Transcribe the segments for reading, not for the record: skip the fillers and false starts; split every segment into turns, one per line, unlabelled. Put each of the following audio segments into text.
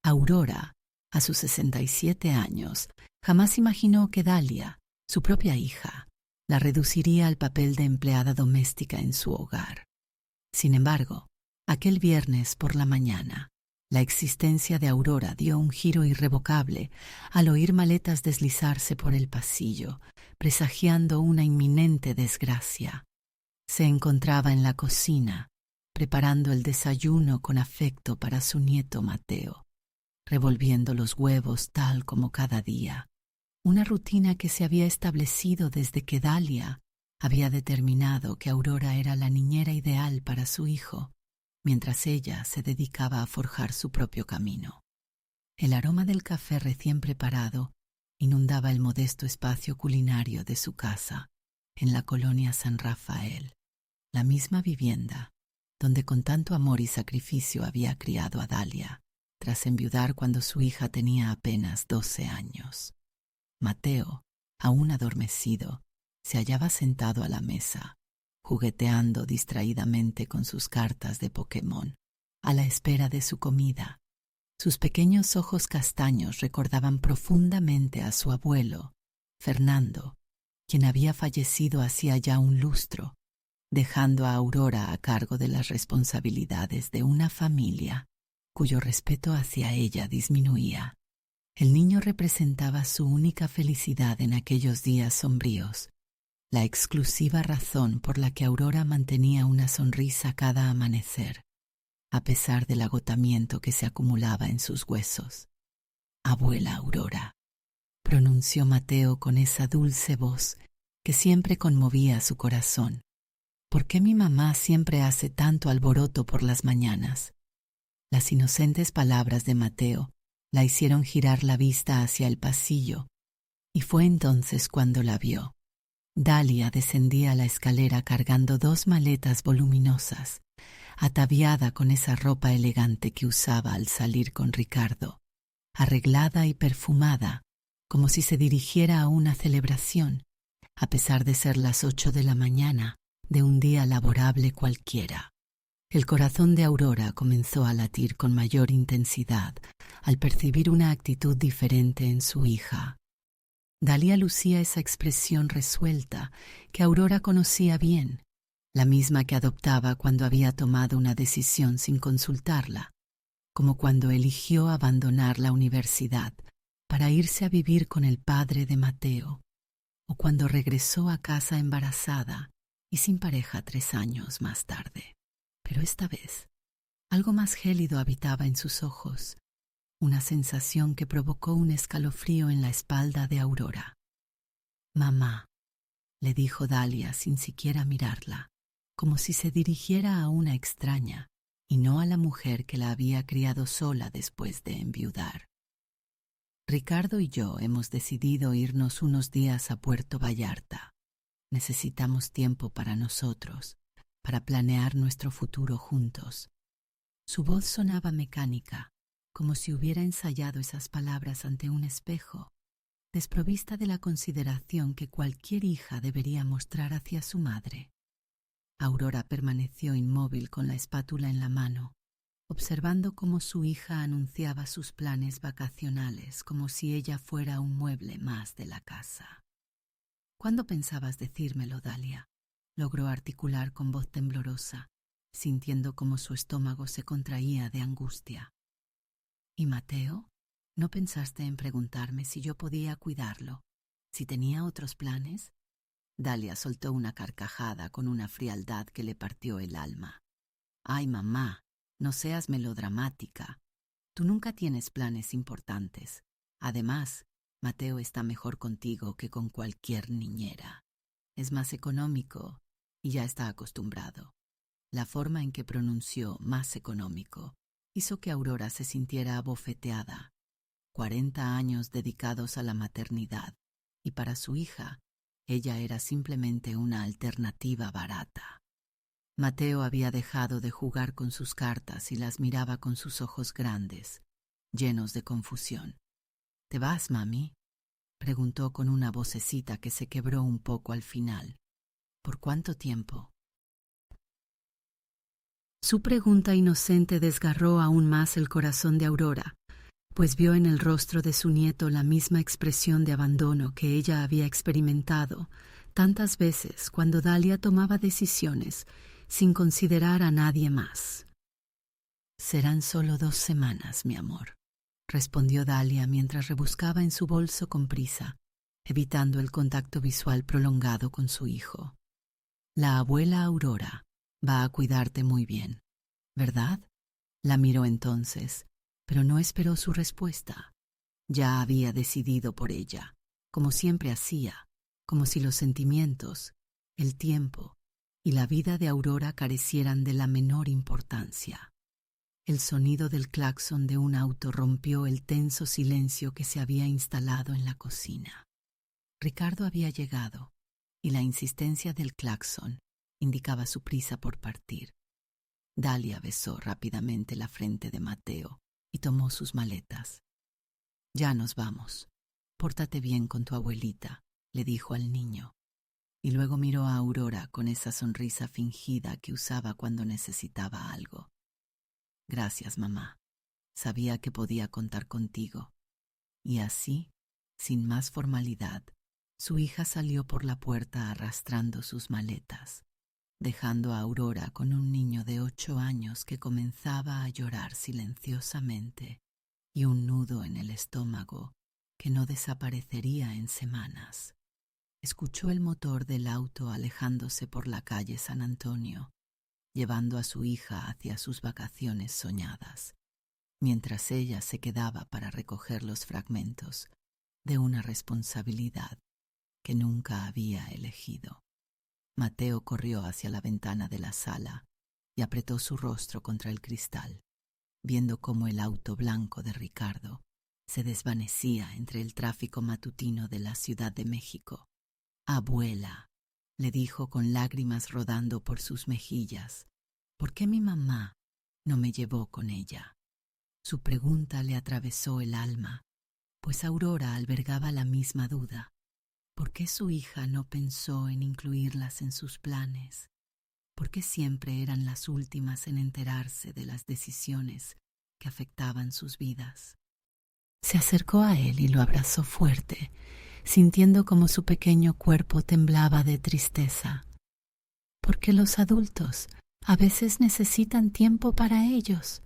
Aurora, a sus 67 años, jamás imaginó que Dalia, su propia hija, la reduciría al papel de empleada doméstica en su hogar. Sin embargo, aquel viernes por la mañana, la existencia de Aurora dio un giro irrevocable al oír maletas deslizarse por el pasillo, presagiando una inminente desgracia. Se encontraba en la cocina, preparando el desayuno con afecto para su nieto Mateo, revolviendo los huevos tal como cada día, una rutina que se había establecido desde que Dalia había determinado que Aurora era la niñera ideal para su hijo, mientras ella se dedicaba a forjar su propio camino. El aroma del café recién preparado inundaba el modesto espacio culinario de su casa, en la colonia San Rafael, la misma vivienda donde con tanto amor y sacrificio había criado a Dalia, tras enviudar cuando su hija tenía apenas 12 años. Mateo, aún adormecido, se hallaba sentado a la mesa, jugueteando distraídamente con sus cartas de Pokémon, a la espera de su comida. Sus pequeños ojos castaños recordaban profundamente a su abuelo, Fernando, quien había fallecido hacía ya un lustro, dejando a Aurora a cargo de las responsabilidades de una familia cuyo respeto hacia ella disminuía. El niño representaba su única felicidad en aquellos días sombríos, la exclusiva razón por la que Aurora mantenía una sonrisa cada amanecer, a pesar del agotamiento que se acumulaba en sus huesos. «Abuela Aurora», pronunció Mateo con esa dulce voz que siempre conmovía su corazón. «¿Por qué mi mamá siempre hace tanto alboroto por las mañanas?» Las inocentes palabras de Mateo la hicieron girar la vista hacia el pasillo, y fue entonces cuando la vio. Dalia descendía la escalera cargando 2 maletas voluminosas, ataviada con esa ropa elegante que usaba al salir con Ricardo, arreglada y perfumada, como si se dirigiera a una celebración, a pesar de ser las 8 de la mañana de un día laborable cualquiera. El corazón de Aurora comenzó a latir con mayor intensidad al percibir una actitud diferente en su hija. Dalia lucía esa expresión resuelta que Aurora conocía bien, la misma que adoptaba cuando había tomado una decisión sin consultarla, como cuando eligió abandonar la universidad para irse a vivir con el padre de Mateo, o cuando regresó a casa embarazada y sin pareja 3 años más tarde. Pero esta vez, algo más gélido habitaba en sus ojos, una sensación que provocó un escalofrío en la espalda de Aurora. «Mamá», le dijo Dalia sin siquiera mirarla, como si se dirigiera a una extraña y no a la mujer que la había criado sola después de enviudar. «Ricardo y yo hemos decidido irnos unos días a Puerto Vallarta. Necesitamos tiempo para nosotros, para planear nuestro futuro juntos». Su voz sonaba mecánica, como si hubiera ensayado esas palabras ante un espejo, desprovista de la consideración que cualquier hija debería mostrar hacia su madre. Aurora permaneció inmóvil con la espátula en la mano, observando cómo su hija anunciaba sus planes vacacionales como si ella fuera un mueble más de la casa. «¿Cuándo pensabas decírmelo, Dalia?», logró articular con voz temblorosa, sintiendo cómo su estómago se contraía de angustia. «¿Y Mateo? ¿No pensaste en preguntarme si yo podía cuidarlo? ¿Si tenía otros planes?» Dalia soltó una carcajada con una frialdad que le partió el alma. «Ay, mamá, no seas melodramática. Tú nunca tienes planes importantes. Además, Mateo está mejor contigo que con cualquier niñera. Es más económico y ya está acostumbrado». La forma en que pronunció «más económico» hizo que Aurora se sintiera abofeteada. 40 años dedicados a la maternidad, y para su hija, ella era simplemente una alternativa barata. Mateo había dejado de jugar con sus cartas y las miraba con sus ojos grandes, llenos de confusión. «¿Te vas, mami?», preguntó con una vocecita que se quebró un poco al final. «¿Por cuánto tiempo?». Su pregunta inocente desgarró aún más el corazón de Aurora, pues vio en el rostro de su nieto la misma expresión de abandono que ella había experimentado tantas veces cuando Dalia tomaba decisiones sin considerar a nadie más. «Serán solo 2 semanas, mi amor», respondió Dalia mientras rebuscaba en su bolso con prisa, evitando el contacto visual prolongado con su hijo. «La abuela Aurora va a cuidarte muy bien, ¿verdad?». La miró entonces, pero no esperó su respuesta. Ya había decidido por ella, como siempre hacía, como si los sentimientos, el tiempo y la vida de Aurora carecieran de la menor importancia. El sonido del claxon de un auto rompió el tenso silencio que se había instalado en la cocina. Ricardo había llegado, y la insistencia del claxon indicaba su prisa por partir. Dalia besó rápidamente la frente de Mateo y tomó sus maletas. «Ya nos vamos. Pórtate bien con tu abuelita», le dijo al niño, y luego miró a Aurora con esa sonrisa fingida que usaba cuando necesitaba algo. «Gracias, mamá. Sabía que podía contar contigo». Y así, sin más formalidad, su hija salió por la puerta arrastrando sus maletas, dejando a Aurora con un niño de 8 años que comenzaba a llorar silenciosamente y un nudo en el estómago que no desaparecería en semanas. Escuchó el motor del auto alejándose por la calle San Antonio, llevando a su hija hacia sus vacaciones soñadas, mientras ella se quedaba para recoger los fragmentos de una responsabilidad que nunca había elegido. Mateo corrió hacia la ventana de la sala y apretó su rostro contra el cristal, viendo cómo el auto blanco de Ricardo se desvanecía entre el tráfico matutino de la Ciudad de México. «Abuela», le dijo con lágrimas rodando por sus mejillas, «¿por qué mi mamá no me llevó con ella?». Su pregunta le atravesó el alma, pues Aurora albergaba la misma duda. ¿Por qué su hija no pensó en incluirlas en sus planes? ¿Por qué siempre eran las últimas en enterarse de las decisiones que afectaban sus vidas? Se acercó a él y lo abrazó fuerte, sintiendo como su pequeño cuerpo temblaba de tristeza. «Porque los adultos a veces necesitan tiempo para ellos»,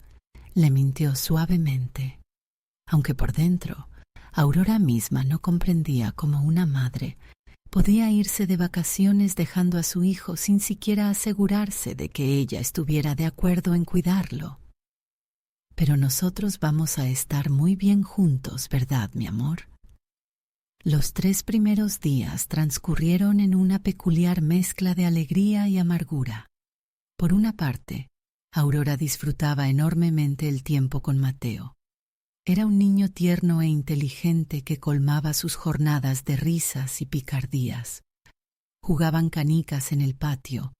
le mintió suavemente, aunque por dentro Aurora misma no comprendía cómo una madre podía irse de vacaciones dejando a su hijo sin siquiera asegurarse de que ella estuviera de acuerdo en cuidarlo. «Pero nosotros vamos a estar muy bien juntos, ¿verdad, mi amor?». Los 3 primeros días transcurrieron en una peculiar mezcla de alegría y amargura. Por una parte, Aurora disfrutaba enormemente el tiempo con Mateo. Era un niño tierno e inteligente que colmaba sus jornadas de risas y picardías. Jugaban canicas en el patio.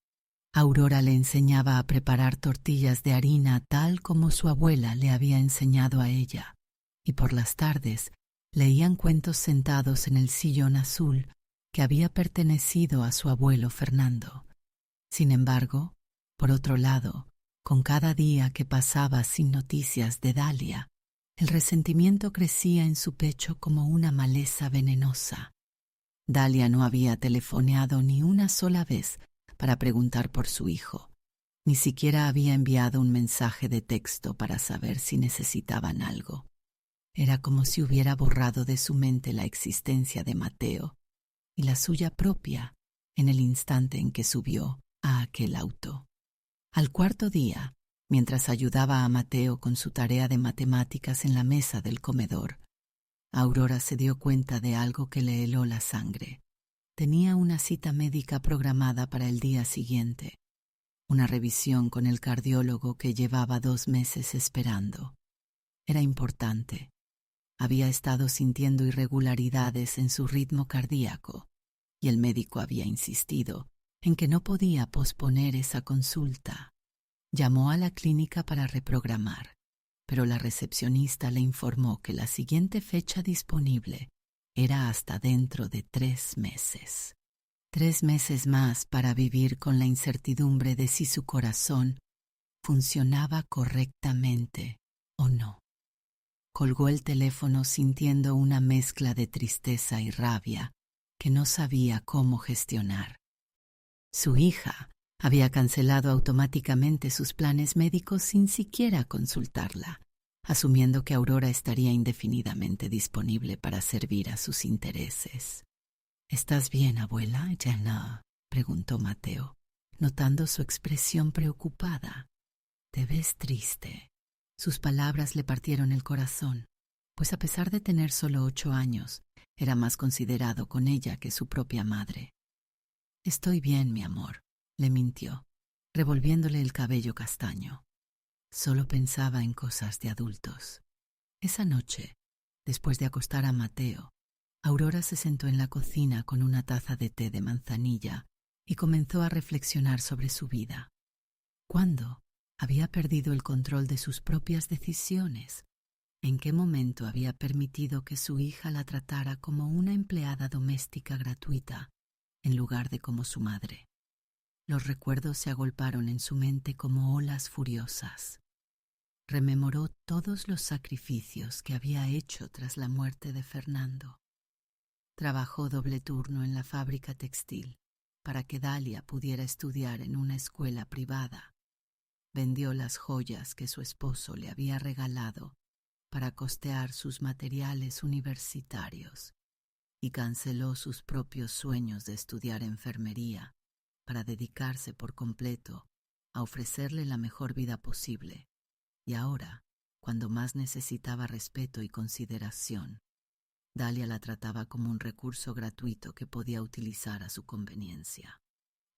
Aurora le enseñaba a preparar tortillas de harina tal como su abuela le había enseñado a ella, y por las tardes leían cuentos sentados en el sillón azul que había pertenecido a su abuelo Fernando. Sin embargo, por otro lado, con cada día que pasaba sin noticias de Dalia, el resentimiento crecía en su pecho como una maleza venenosa. Dalia no había telefoneado ni una sola vez para preguntar por su hijo. Ni siquiera había enviado un mensaje de texto para saber si necesitaban algo. Era como si hubiera borrado de su mente la existencia de Mateo y la suya propia en el instante en que subió a aquel auto. Al 4.º día, mientras ayudaba a Mateo con su tarea de matemáticas en la mesa del comedor, Aurora se dio cuenta de algo que le heló la sangre. Tenía una cita médica programada para el día siguiente, una revisión con el cardiólogo que llevaba 2 meses esperando. Era importante. Había estado sintiendo irregularidades en su ritmo cardíaco y el médico había insistido en que no podía posponer esa consulta. Llamó a la clínica para reprogramar, pero la recepcionista le informó que la siguiente fecha disponible era hasta dentro de 3 meses. 3 meses más para vivir con la incertidumbre de si su corazón funcionaba correctamente o no. Colgó el teléfono sintiendo una mezcla de tristeza y rabia que no sabía cómo gestionar. Su hija había cancelado automáticamente sus planes médicos sin siquiera consultarla, asumiendo que Aurora estaría indefinidamente disponible para servir a sus intereses. «¿Estás bien, abuela, Jenna?», preguntó Mateo, notando su expresión preocupada. «Te ves triste». Sus palabras le partieron el corazón, pues a pesar de tener solo 8 años, era más considerado con ella que su propia madre. «Estoy bien, mi amor», le mintió, revolviéndole el cabello castaño. Solo pensaba en cosas de adultos. Esa noche, después de acostar a Mateo, Aurora se sentó en la cocina con una taza de té de manzanilla y comenzó a reflexionar sobre su vida. ¿Cuándo había perdido el control de sus propias decisiones? ¿En qué momento había permitido que su hija la tratara como una empleada doméstica gratuita en lugar de como su madre? Los recuerdos se agolparon en su mente como olas furiosas. Rememoró todos los sacrificios que había hecho tras la muerte de Fernando. Trabajó doble turno en la fábrica textil para que Dalia pudiera estudiar en una escuela privada. Vendió las joyas que su esposo le había regalado para costear sus materiales universitarios y canceló sus propios sueños de estudiar enfermería para dedicarse por completo a ofrecerle la mejor vida posible. Y ahora, cuando más necesitaba respeto y consideración, Dalia la trataba como un recurso gratuito que podía utilizar a su conveniencia.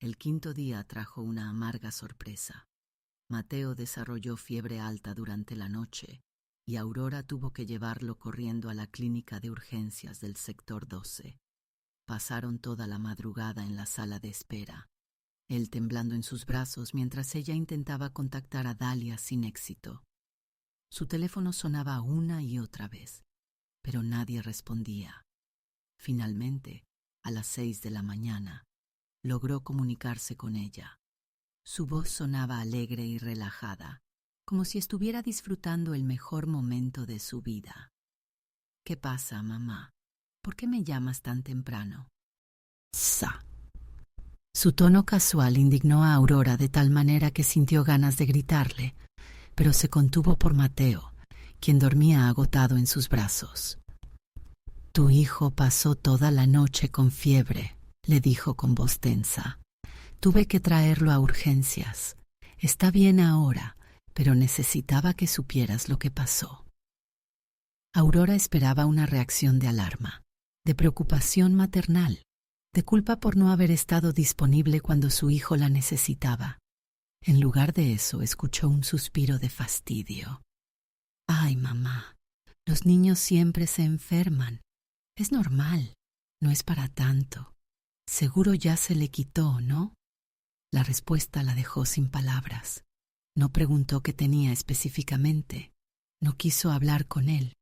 El 5.º día trajo una amarga sorpresa. Mateo desarrolló fiebre alta durante la noche y Aurora tuvo que llevarlo corriendo a la clínica de urgencias del sector 12. Pasaron toda la madrugada en la sala de espera, él temblando en sus brazos mientras ella intentaba contactar a Dalia sin éxito. Su teléfono sonaba una y otra vez, pero nadie respondía. Finalmente, a las 6 de la mañana, logró comunicarse con ella. Su voz sonaba alegre y relajada, como si estuviera disfrutando el mejor momento de su vida. «¿Qué pasa, mamá? ¿Por qué me llamas tan temprano?» «Sa». Su tono casual indignó a Aurora de tal manera que sintió ganas de gritarle, pero se contuvo por Mateo, quien dormía agotado en sus brazos. «Tu hijo pasó toda la noche con fiebre», le dijo con voz tensa. «Tuve que traerlo a urgencias. Está bien ahora, pero necesitaba que supieras lo que pasó». Aurora esperaba una reacción de alarma, de preocupación maternal, de culpa por no haber estado disponible cuando su hijo la necesitaba. En lugar de eso, escuchó un suspiro de fastidio. «Ay, mamá, los niños siempre se enferman. Es normal, no es para tanto. Seguro ya se le quitó, ¿no?» La respuesta la dejó sin palabras. No preguntó qué tenía específicamente. No quiso hablar con él.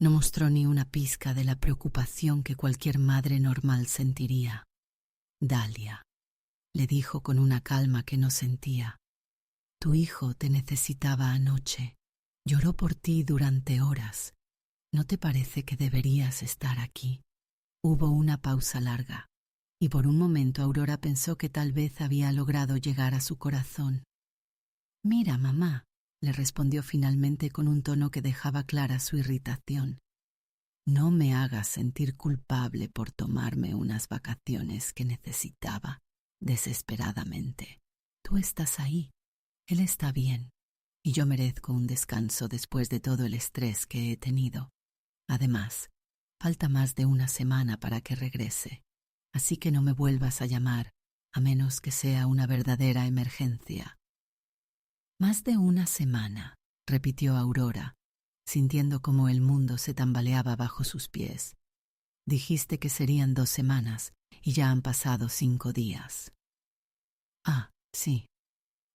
No mostró ni una pizca de la preocupación que cualquier madre normal sentiría. «Dalia», le dijo con una calma que no sentía, «tu hijo te necesitaba anoche. Lloró por ti durante horas. ¿No te parece que deberías estar aquí?» Hubo una pausa larga, y por un momento Aurora pensó que tal vez había logrado llegar a su corazón. «Mira, mamá», le respondió finalmente con un tono que dejaba clara su irritación. «No me hagas sentir culpable por tomarme unas vacaciones que necesitaba desesperadamente. Tú estás ahí, él está bien, y yo merezco un descanso después de todo el estrés que he tenido. Además, falta más de una semana para que regrese, así que no me vuelvas a llamar, a menos que sea una verdadera emergencia». «Más de una semana», repitió Aurora, sintiendo cómo el mundo se tambaleaba bajo sus pies. «Dijiste que serían 2 semanas y ya han pasado 5 días». «Ah, sí.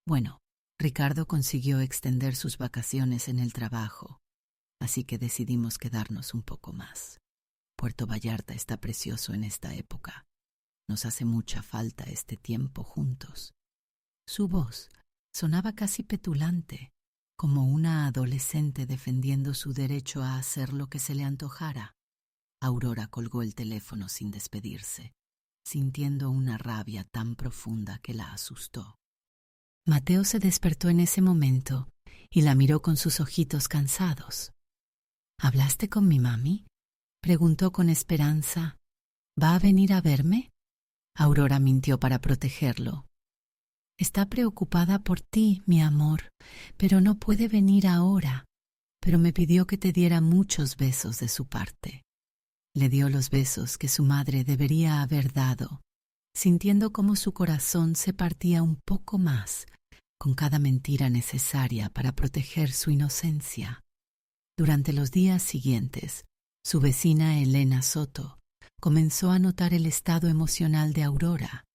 Bueno, Ricardo consiguió extender sus vacaciones en el trabajo, así que decidimos quedarnos un poco más. Puerto Vallarta está precioso en esta época. Nos hace mucha falta este tiempo juntos». Su voz sonaba casi petulante, como una adolescente defendiendo su derecho a hacer lo que se le antojara. Aurora colgó el teléfono sin despedirse, sintiendo una rabia tan profunda que la asustó. Mateo se despertó en ese momento y la miró con sus ojitos cansados. ¿Hablaste con mi mami?, preguntó con esperanza. ¿Va a venir a verme? Aurora mintió para protegerlo. Está preocupada por ti, mi amor, pero no puede venir ahora. Pero me pidió que te diera muchos besos de su parte. Le dio los besos que su madre debería haber dado, sintiendo cómo su corazón se partía un poco más con cada mentira necesaria para proteger su inocencia. Durante los días siguientes, su vecina Elena Soto comenzó a notar el estado emocional de Aurora.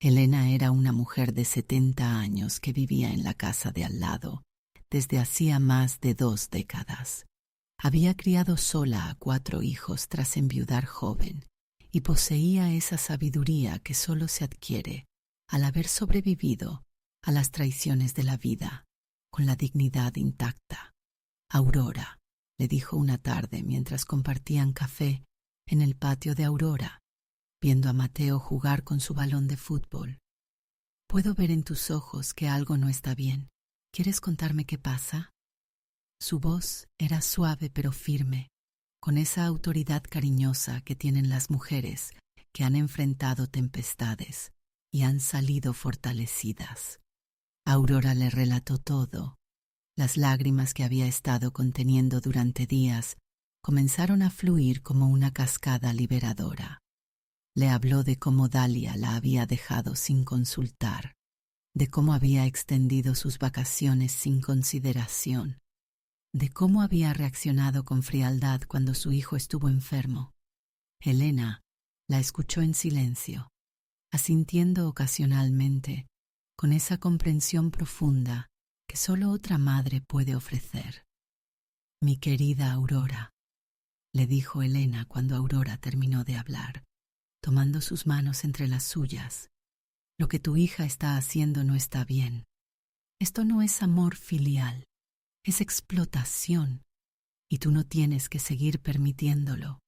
Elena era una mujer de 70 años que vivía en la casa de al lado desde hacía más de 2 décadas. Había criado sola a 4 hijos tras enviudar joven y poseía esa sabiduría que solo se adquiere al haber sobrevivido a las traiciones de la vida con la dignidad intacta. Aurora, le dijo una tarde mientras compartían café en el patio de Aurora, viendo a Mateo jugar con su balón de fútbol. Puedo ver en tus ojos que algo no está bien. ¿Quieres contarme qué pasa? Su voz era suave pero firme, con esa autoridad cariñosa que tienen las mujeres que han enfrentado tempestades y han salido fortalecidas. Aurora le relató todo. Las lágrimas que había estado conteniendo durante días comenzaron a fluir como una cascada liberadora. Le habló de cómo Dalia la había dejado sin consultar, de cómo había extendido sus vacaciones sin consideración, de cómo había reaccionado con frialdad cuando su hijo estuvo enfermo. Elena la escuchó en silencio, asintiendo ocasionalmente, con esa comprensión profunda que solo otra madre puede ofrecer. Mi querida Aurora, le dijo Elena cuando Aurora terminó de hablar, tomando sus manos entre las suyas. Lo que tu hija está haciendo no está bien. Esto no es amor filial, es explotación, y tú no tienes que seguir permitiéndolo.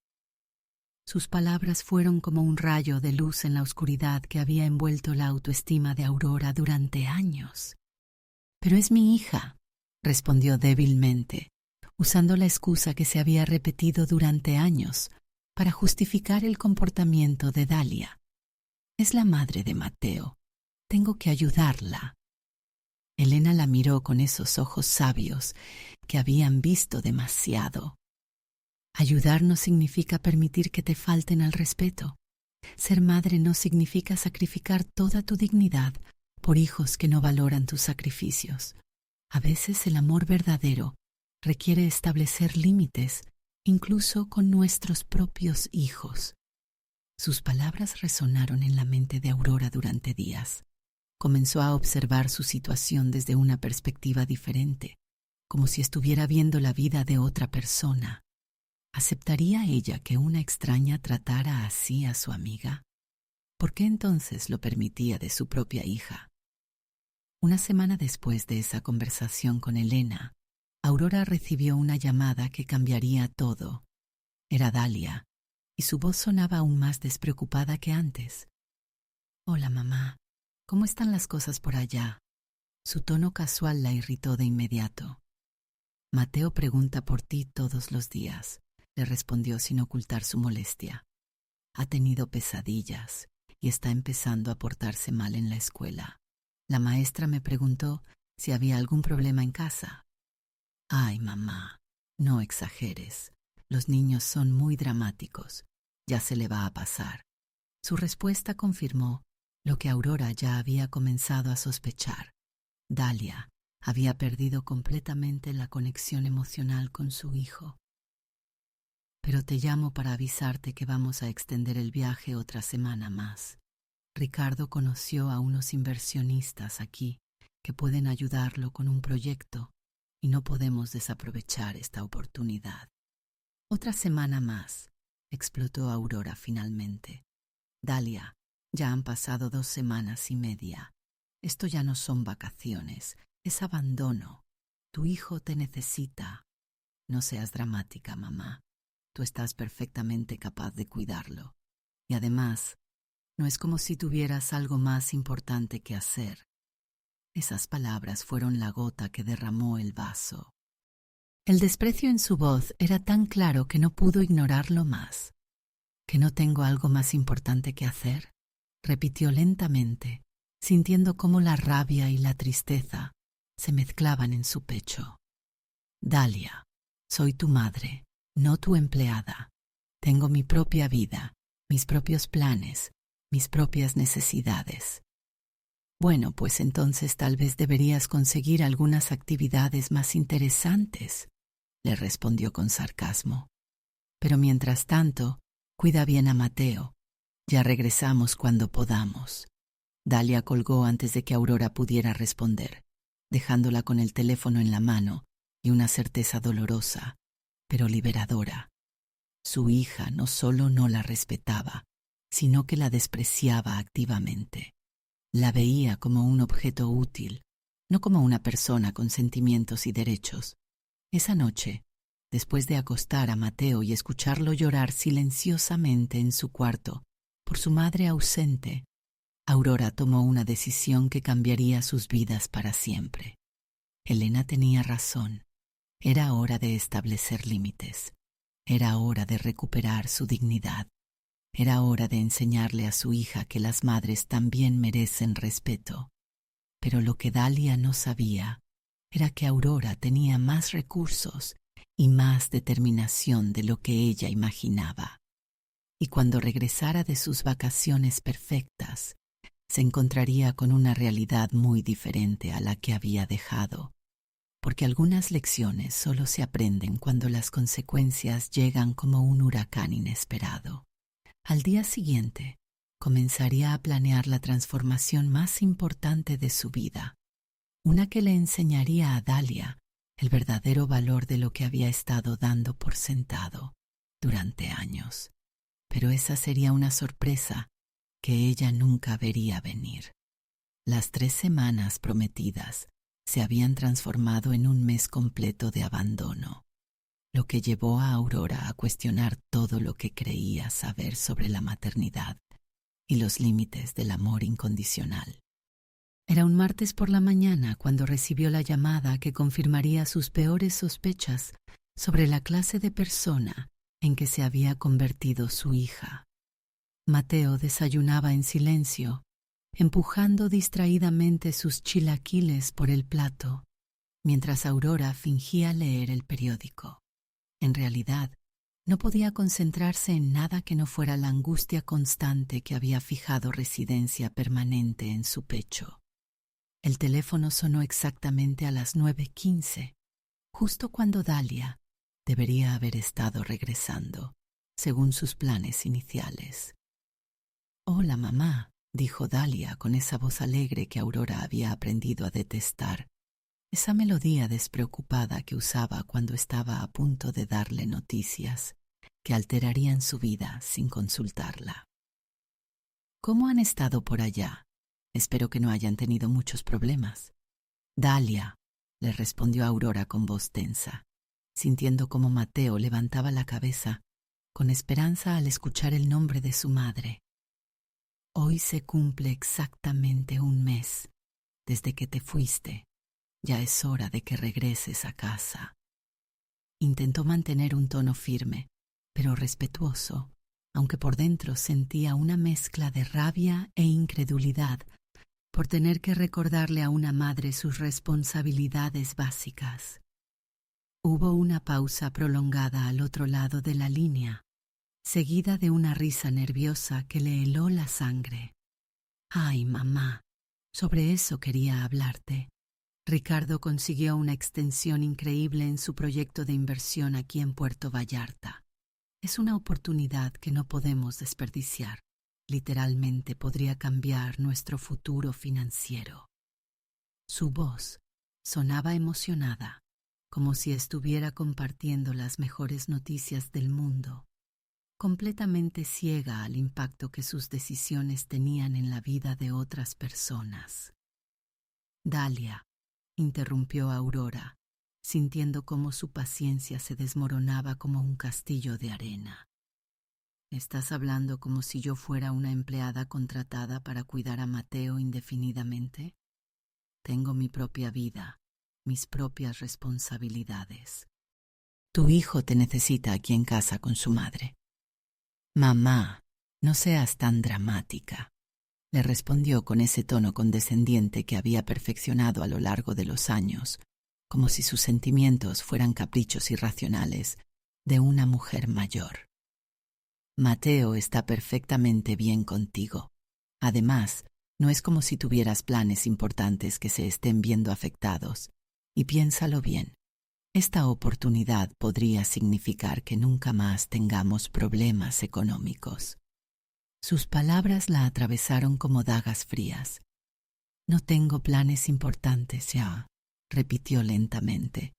Sus palabras fueron como un rayo de luz en la oscuridad que había envuelto la autoestima de Aurora durante años. Pero es mi hija, respondió débilmente, usando la excusa que se había repetido durante años para justificar el comportamiento de Dalia. Es la madre de Mateo. Tengo que ayudarla. Elena la miró con esos ojos sabios que habían visto demasiado. Ayudar no significa permitir que te falten al respeto. Ser madre no significa sacrificar toda tu dignidad por hijos que no valoran tus sacrificios. A veces el amor verdadero requiere establecer límites, incluso con nuestros propios hijos. Sus palabras resonaron en la mente de Aurora durante días. Comenzó a observar su situación desde una perspectiva diferente, como si estuviera viendo la vida de otra persona. ¿Aceptaría ella que una extraña tratara así a su amiga? ¿Por qué entonces lo permitía de su propia hija? Una semana después de esa conversación con Elena, Aurora recibió una llamada que cambiaría todo. Era Dalia, y su voz sonaba aún más despreocupada que antes. Hola, mamá. ¿Cómo están las cosas por allá? Su tono casual la irritó de inmediato. Mateo pregunta por ti todos los días, le respondió sin ocultar su molestia. Ha tenido pesadillas y está empezando a portarse mal en la escuela. La maestra me preguntó si había algún problema en casa. Ay, mamá, no exageres. Los niños son muy dramáticos. Ya se le va a pasar. Su respuesta confirmó lo que Aurora ya había comenzado a sospechar. Dalia había perdido completamente la conexión emocional con su hijo. Pero te llamo para avisarte que vamos a extender el viaje otra semana más. Ricardo conoció a unos inversionistas aquí que pueden ayudarlo con un proyecto y no podemos desaprovechar esta oportunidad. Otra semana más, explotó Aurora finalmente. Dalia, ya han pasado 2 semanas y media. Esto ya no son vacaciones, es abandono. Tu hijo te necesita. No seas dramática, mamá. Tú estás perfectamente capaz de cuidarlo. Y además, no es como si tuvieras algo más importante que hacer. Esas palabras fueron la gota que derramó el vaso. El desprecio en su voz era tan claro que no pudo ignorarlo más. ¿Que no tengo algo más importante que hacer?, repitió lentamente, sintiendo cómo la rabia y la tristeza se mezclaban en su pecho. Dalia, soy tu madre, no tu empleada. Tengo mi propia vida, mis propios planes, mis propias necesidades. Bueno, pues entonces tal vez deberías conseguir algunas actividades más interesantes, le respondió con sarcasmo. Pero mientras tanto, cuida bien a Mateo. Ya regresamos cuando podamos. Dalia colgó antes de que Aurora pudiera responder, dejándola con el teléfono en la mano y una certeza dolorosa, pero liberadora. Su hija no solo no la respetaba, sino que la despreciaba activamente. La veía como un objeto útil, no como una persona con sentimientos y derechos. Esa noche, después de acostar a Mateo y escucharlo llorar silenciosamente en su cuarto por su madre ausente, Aurora tomó una decisión que cambiaría sus vidas para siempre. Elena tenía razón. Era hora de establecer límites. Era hora de recuperar su dignidad. Era hora de enseñarle a su hija que las madres también merecen respeto. Pero lo que Dalia no sabía era que Aurora tenía más recursos y más determinación de lo que ella imaginaba. Y cuando regresara de sus vacaciones perfectas, se encontraría con una realidad muy diferente a la que había dejado, porque algunas lecciones solo se aprenden cuando las consecuencias llegan como un huracán inesperado. Al día siguiente, comenzaría a planear la transformación más importante de su vida, una que le enseñaría a Dalia el verdadero valor de lo que había estado dando por sentado durante años. Pero esa sería una sorpresa que ella nunca vería venir. Las 3 semanas prometidas se habían transformado en un mes completo de abandono, lo que llevó a Aurora a cuestionar todo lo que creía saber sobre la maternidad y los límites del amor incondicional. Era un martes por la mañana cuando recibió la llamada que confirmaría sus peores sospechas sobre la clase de persona en que se había convertido su hija. Mateo desayunaba en silencio, empujando distraídamente sus chilaquiles por el plato, mientras Aurora fingía leer el periódico. En realidad, no podía concentrarse en nada que no fuera la angustia constante que había fijado residencia permanente en su pecho. El teléfono sonó exactamente a las 9:15, justo cuando Dalia debería haber estado regresando, según sus planes iniciales. «Hola, mamá», dijo Dalia con esa voz alegre que Aurora había aprendido a detestar, esa melodía despreocupada que usaba cuando estaba a punto de darle noticias que alterarían su vida sin consultarla. «¿Cómo han estado por allá? Espero que no hayan tenido muchos problemas». «Dalia», le respondió Aurora con voz tensa, sintiendo cómo Mateo levantaba la cabeza con esperanza al escuchar el nombre de su madre. «Hoy se cumple exactamente un mes desde que te fuiste. Ya es hora de que regreses a casa». Intentó mantener un tono firme, pero respetuoso, aunque por dentro sentía una mezcla de rabia e incredulidad por tener que recordarle a una madre sus responsabilidades básicas. Hubo una pausa prolongada al otro lado de la línea, seguida de una risa nerviosa que le heló la sangre. «Ay, mamá, sobre eso quería hablarte». Ricardo consiguió una extensión increíble en su proyecto de inversión aquí en Puerto Vallarta. Es una oportunidad que no podemos desperdiciar. Literalmente podría cambiar nuestro futuro financiero. Su voz sonaba emocionada, como si estuviera compartiendo las mejores noticias del mundo, completamente ciega al impacto que sus decisiones tenían en la vida de otras personas. «Dalia», interrumpió Aurora, sintiendo cómo su paciencia se desmoronaba como un castillo de arena. «¿Estás hablando como si yo fuera una empleada contratada para cuidar a Mateo indefinidamente? Tengo mi propia vida, mis propias responsabilidades. Tu hijo te necesita aquí en casa con su madre». «Mamá, no seas tan dramática», le respondió con ese tono condescendiente que había perfeccionado a lo largo de los años, como si sus sentimientos fueran caprichos irracionales de una mujer mayor. «Mateo está perfectamente bien contigo. Además, no es como si tuvieras planes importantes que se estén viendo afectados. Y piénsalo bien, esta oportunidad podría significar que nunca más tengamos problemas económicos». Sus palabras la atravesaron como dagas frías. «No tengo planes importantes ya», repitió lentamente,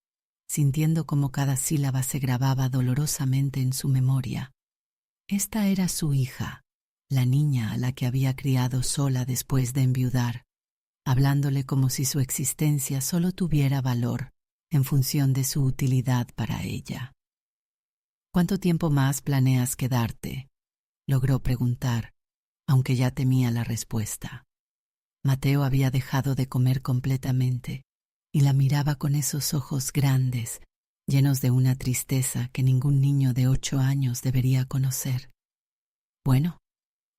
sintiendo como cada sílaba se grababa dolorosamente en su memoria. Esta era su hija, la niña a la que había criado sola después de enviudar, hablándole como si su existencia solo tuviera valor en función de su utilidad para ella. «¿Cuánto tiempo más planeas quedarte?», logró preguntar, aunque ya temía la respuesta. Mateo había dejado de comer completamente y la miraba con esos ojos grandes, llenos de una tristeza que ningún niño de 8 años debería conocer. Bueno,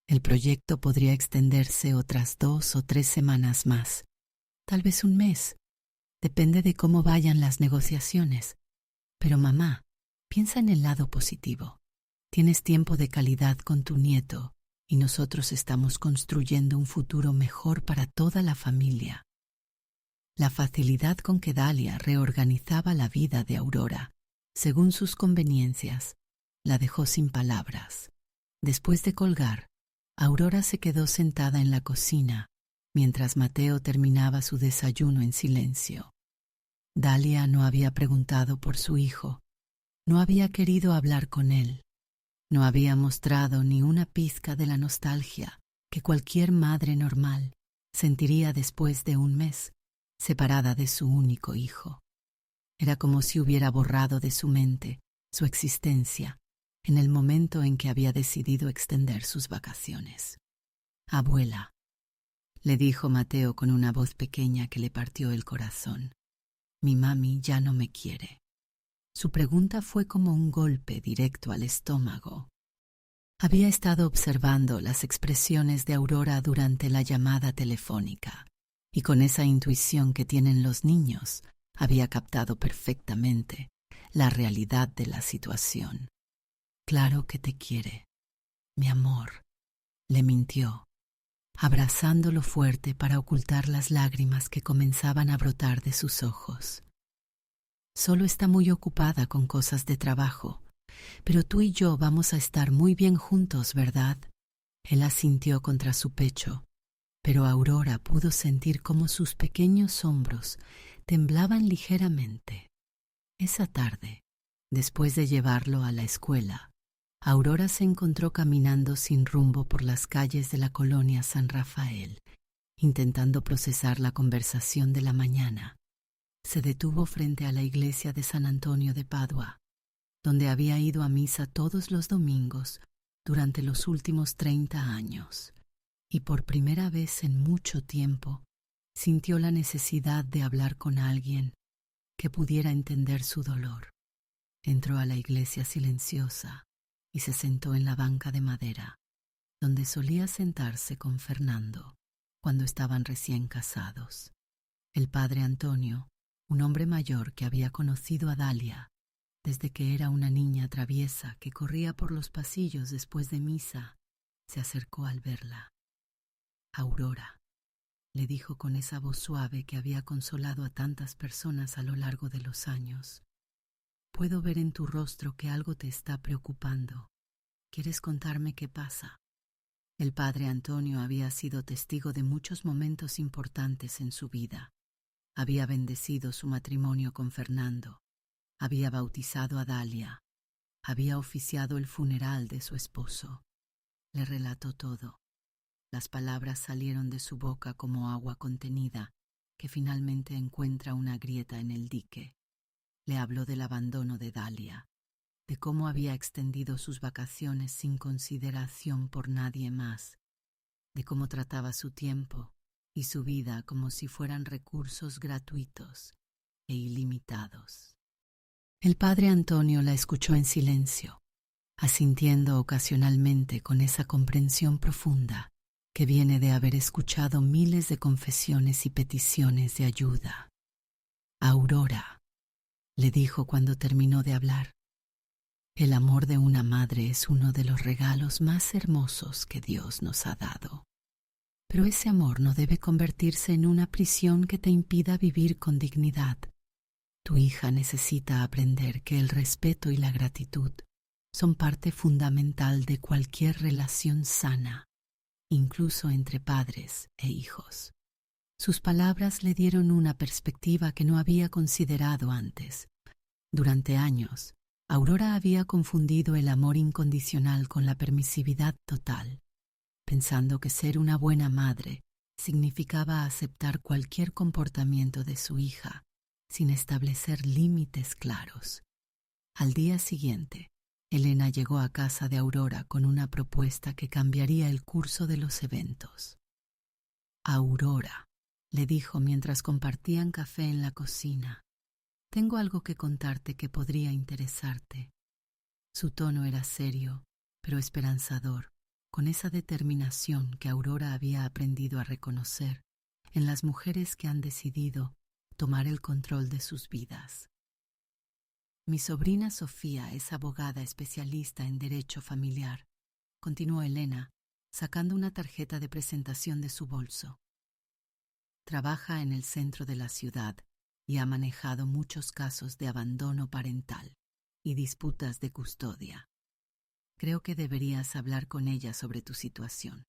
el proyecto podría extenderse otras 2 o 3 semanas más, tal vez un mes. Depende de cómo vayan las negociaciones. Pero mamá, piensa en el lado positivo. Tienes tiempo de calidad con tu nieto y nosotros estamos construyendo un futuro mejor para toda la familia. La facilidad con que Dalia reorganizaba la vida de Aurora, según sus conveniencias, la dejó sin palabras. Después de colgar, Aurora se quedó sentada en la cocina mientras Mateo terminaba su desayuno en silencio. Dalia no había preguntado por su hijo, no había querido hablar con él, no había mostrado ni una pizca de la nostalgia que cualquier madre normal sentiría después de un mes separada de su único hijo. Era como si hubiera borrado de su mente su existencia en el momento en que había decidido extender sus vacaciones. «Abuela», le dijo Mateo con una voz pequeña que le partió el corazón, «mi mami ya no me quiere». Su pregunta fue como un golpe directo al estómago. Había estado observando las expresiones de Aurora durante la llamada telefónica y con esa intuición que tienen los niños, había captado perfectamente la realidad de la situación. «Claro que te quiere, mi amor», le mintió, abrazándolo fuerte para ocultar las lágrimas que comenzaban a brotar de sus ojos. «Solo está muy ocupada con cosas de trabajo, pero tú y yo vamos a estar muy bien juntos, ¿verdad?». Él asintió contra su pecho, pero Aurora pudo sentir cómo sus pequeños hombros temblaban ligeramente. Esa tarde, después de llevarlo a la escuela, Aurora se encontró caminando sin rumbo por las calles de la colonia San Rafael, intentando procesar la conversación de la mañana. Se detuvo frente a la iglesia de San Antonio de Padua, donde había ido a misa todos los domingos durante los últimos 30 años, y por primera vez en mucho tiempo sintió la necesidad de hablar con alguien que pudiera entender su dolor. Entró a la iglesia silenciosa y se sentó en la banca de madera, donde solía sentarse con Fernando cuando estaban recién casados. El padre Antonio, un hombre mayor que había conocido a Dalia desde que era una niña traviesa que corría por los pasillos después de misa, se acercó al verla. «Aurora», le dijo con esa voz suave que había consolado a tantas personas a lo largo de los años, «puedo ver en tu rostro que algo te está preocupando. ¿Quieres contarme qué pasa?». El padre Antonio había sido testigo de muchos momentos importantes en su vida. Había bendecido su matrimonio con Fernando, había bautizado a Dalia, había oficiado el funeral de su esposo. Le relató todo. Las palabras salieron de su boca como agua contenida que finalmente encuentra una grieta en el dique. Le habló del abandono de Dalia, de cómo había extendido sus vacaciones sin consideración por nadie más, de cómo trataba su tiempo y su vida como si fueran recursos gratuitos e ilimitados. El padre Antonio la escuchó en silencio, asintiendo ocasionalmente con esa comprensión profunda que viene de haber escuchado miles de confesiones y peticiones de ayuda. Aurora, le dijo cuando terminó de hablar, el amor de una madre es uno de los regalos más hermosos que Dios nos ha dado. Pero ese amor no debe convertirse en una prisión que te impida vivir con dignidad. Tu hija necesita aprender que el respeto y la gratitud son parte fundamental de cualquier relación sana, incluso entre padres e hijos. Sus palabras le dieron una perspectiva que no había considerado antes. Durante años, Aurora había confundido el amor incondicional con la permisividad total, pensando que ser una buena madre significaba aceptar cualquier comportamiento de su hija sin establecer límites claros. Al día siguiente, Elena llegó a casa de Aurora con una propuesta que cambiaría el curso de los eventos. Aurora, le dijo mientras compartían café en la cocina, tengo algo que contarte que podría interesarte. Su tono era serio, pero esperanzador, con esa determinación que Aurora había aprendido a reconocer en las mujeres que han decidido tomar el control de sus vidas. Mi sobrina Sofía es abogada especialista en derecho familiar, continuó Elena, sacando una tarjeta de presentación de su bolso. Trabaja en el centro de la ciudad y ha manejado muchos casos de abandono parental y disputas de custodia. Creo que deberías hablar con ella sobre tu situación.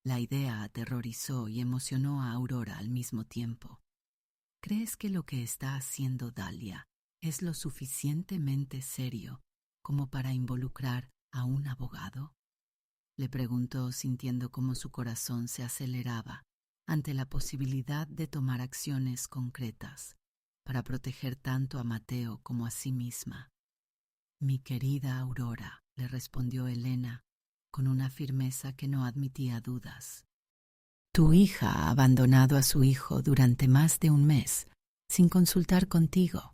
La idea aterrorizó y emocionó a Aurora al mismo tiempo. ¿Crees que lo que está haciendo Dalia es lo suficientemente serio como para involucrar a un abogado? Le preguntó sintiendo cómo su corazón se aceleraba ante la posibilidad de tomar acciones concretas para proteger tanto a Mateo como a sí misma. Mi querida Aurora, le respondió Elena con una firmeza que no admitía dudas. Tu hija ha abandonado a su hijo durante más de un mes, sin consultar contigo,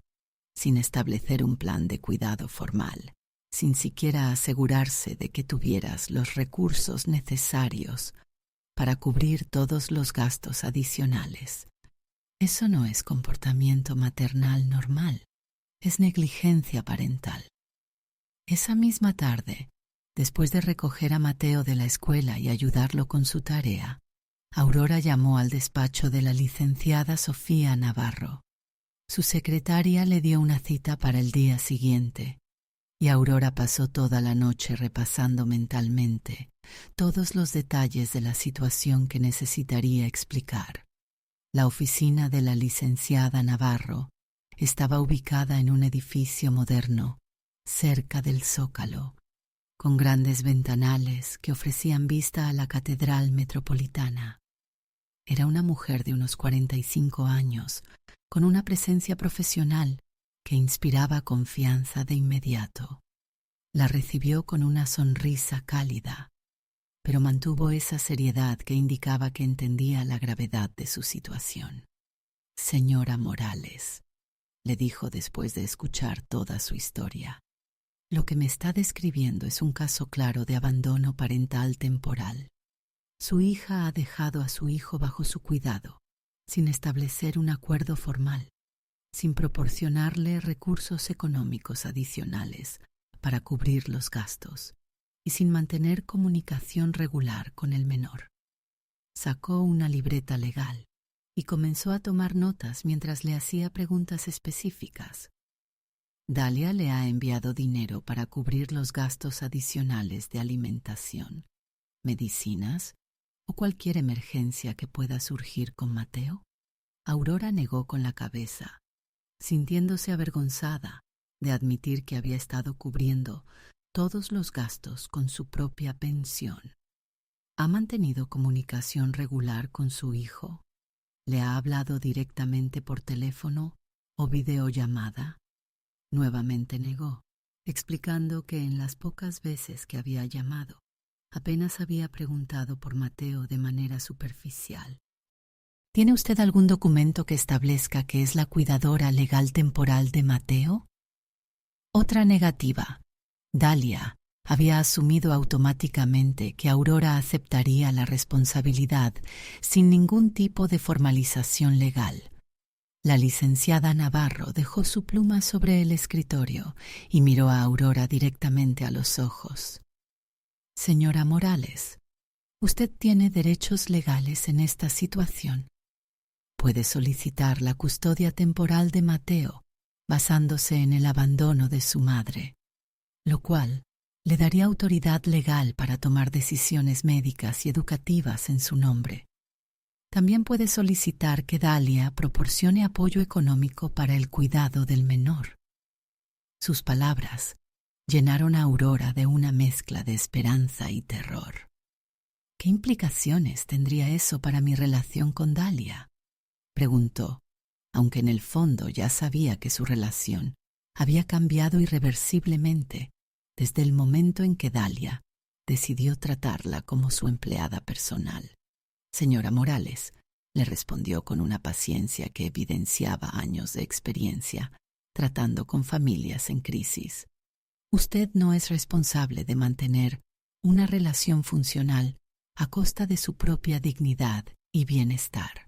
sin establecer un plan de cuidado formal, sin siquiera asegurarse de que tuvieras los recursos necesarios para cubrir todos los gastos adicionales. Eso no es comportamiento maternal normal, es negligencia parental. Esa misma tarde, después de recoger a Mateo de la escuela y ayudarlo con su tarea, Aurora llamó al despacho de la licenciada Sofía Navarro. Su secretaria le dio una cita para el día siguiente, y Aurora pasó toda la noche repasando mentalmente todos los detalles de la situación que necesitaría explicar. La oficina de la licenciada Navarro estaba ubicada en un edificio moderno, cerca del Zócalo, con grandes ventanales que ofrecían vista a la Catedral Metropolitana. Era una mujer de unos 45 años, con una presencia profesional que inspiraba confianza de inmediato. La recibió con una sonrisa cálida, pero mantuvo esa seriedad que indicaba que entendía la gravedad de su situación. Señora Morales, le dijo después de escuchar toda su historia, lo que me está describiendo es un caso claro de abandono parental temporal. Su hija ha dejado a su hijo bajo su cuidado, sin establecer un acuerdo formal, sin proporcionarle recursos económicos adicionales para cubrir los gastos y sin mantener comunicación regular con el menor. Sacó una libreta legal y comenzó a tomar notas mientras le hacía preguntas específicas. Dalia le ha enviado dinero para cubrir los gastos adicionales de alimentación, medicinas o cualquier emergencia que pueda surgir con Mateo. Aurora negó con la cabeza, sintiéndose avergonzada de admitir que había estado cubriendo todos los gastos con su propia pensión. ¿Ha mantenido comunicación regular con su hijo? ¿Le ha hablado directamente por teléfono o videollamada? Nuevamente negó, explicando que en las pocas veces que había llamado, apenas había preguntado por Mateo de manera superficial. ¿Tiene usted algún documento que establezca que es la cuidadora legal temporal de Mateo? Otra negativa. Dalia había asumido automáticamente que Aurora aceptaría la responsabilidad sin ningún tipo de formalización legal. La licenciada Navarro dejó su pluma sobre el escritorio y miró a Aurora directamente a los ojos. Señora Morales, usted tiene derechos legales en esta situación. Puede solicitar la custodia temporal de Mateo basándose en el abandono de su madre, lo cual le daría autoridad legal para tomar decisiones médicas y educativas en su nombre. También puede solicitar que Dalia proporcione apoyo económico para el cuidado del menor. Sus palabras llenaron a Aurora de una mezcla de esperanza y terror. ¿Qué implicaciones tendría eso para mi relación con Dalia?, preguntó, aunque en el fondo ya sabía que su relación había cambiado irreversiblemente desde el momento en que Dalia decidió tratarla como su empleada personal. Señora Morales, le respondió con una paciencia que evidenciaba años de experiencia tratando con familias en crisis. Usted no es responsable de mantener una relación funcional a costa de su propia dignidad y bienestar.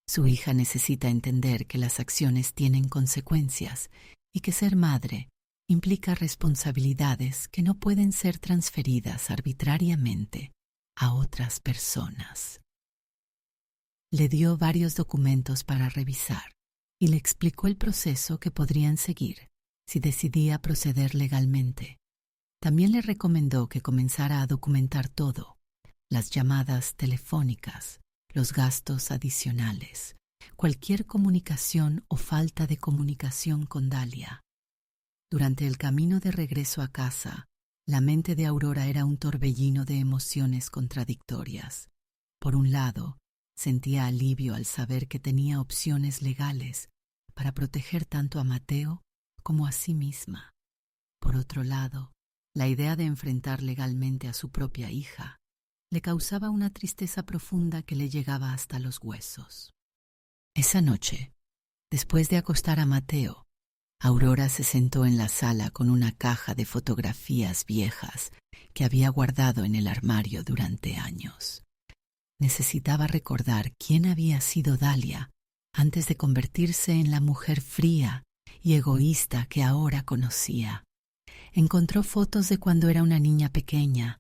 Su hija necesita entender que las acciones tienen consecuencias y que ser madre implica responsabilidades que no pueden ser transferidas arbitrariamente a otras personas. Le dio varios documentos para revisar y le explicó el proceso que podrían seguir si decidía proceder legalmente. También le recomendó que comenzara a documentar todo: las llamadas telefónicas, los gastos adicionales, cualquier comunicación o falta de comunicación con Dalia. Durante el camino de regreso a casa, la mente de Aurora era un torbellino de emociones contradictorias. Por un lado, sentía alivio al saber que tenía opciones legales para proteger tanto a Mateo como a sí misma. Por otro lado, la idea de enfrentar legalmente a su propia hija le causaba una tristeza profunda que le llegaba hasta los huesos. Esa noche, después de acostar a Mateo, Aurora se sentó en la sala con una caja de fotografías viejas que había guardado en el armario durante años. Necesitaba recordar quién había sido Dalia antes de convertirse en la mujer fría y egoísta que ahora conocía. Encontró fotos de cuando era una niña pequeña,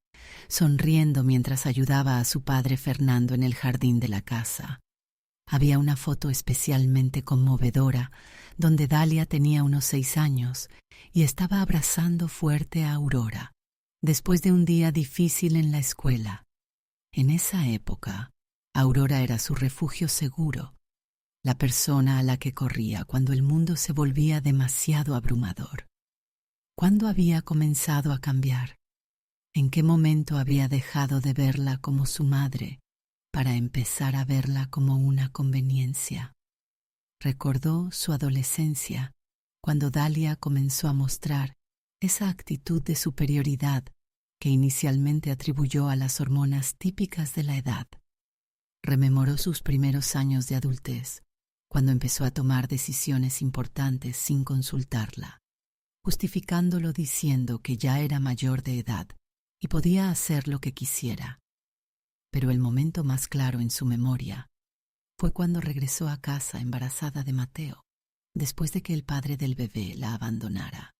sonriendo mientras ayudaba a su padre Fernando en el jardín de la casa. Había una foto especialmente conmovedora donde Dalia tenía unos 6 años y estaba abrazando fuerte a Aurora, después de un día difícil en la escuela. En esa época, Aurora era su refugio seguro, la persona a la que corría cuando el mundo se volvía demasiado abrumador. ¿Cuándo había comenzado a cambiar? ¿En qué momento había dejado de verla como su madre para empezar a verla como una conveniencia? Recordó su adolescencia, cuando Dalia comenzó a mostrar esa actitud de superioridad que inicialmente atribuyó a las hormonas típicas de la edad. Rememoró sus primeros años de adultez, cuando empezó a tomar decisiones importantes sin consultarla, justificándolo diciendo que ya era mayor de edad y podía hacer lo que quisiera. Pero el momento más claro en su memoria fue cuando regresó a casa embarazada de Mateo, después de que el padre del bebé la abandonara.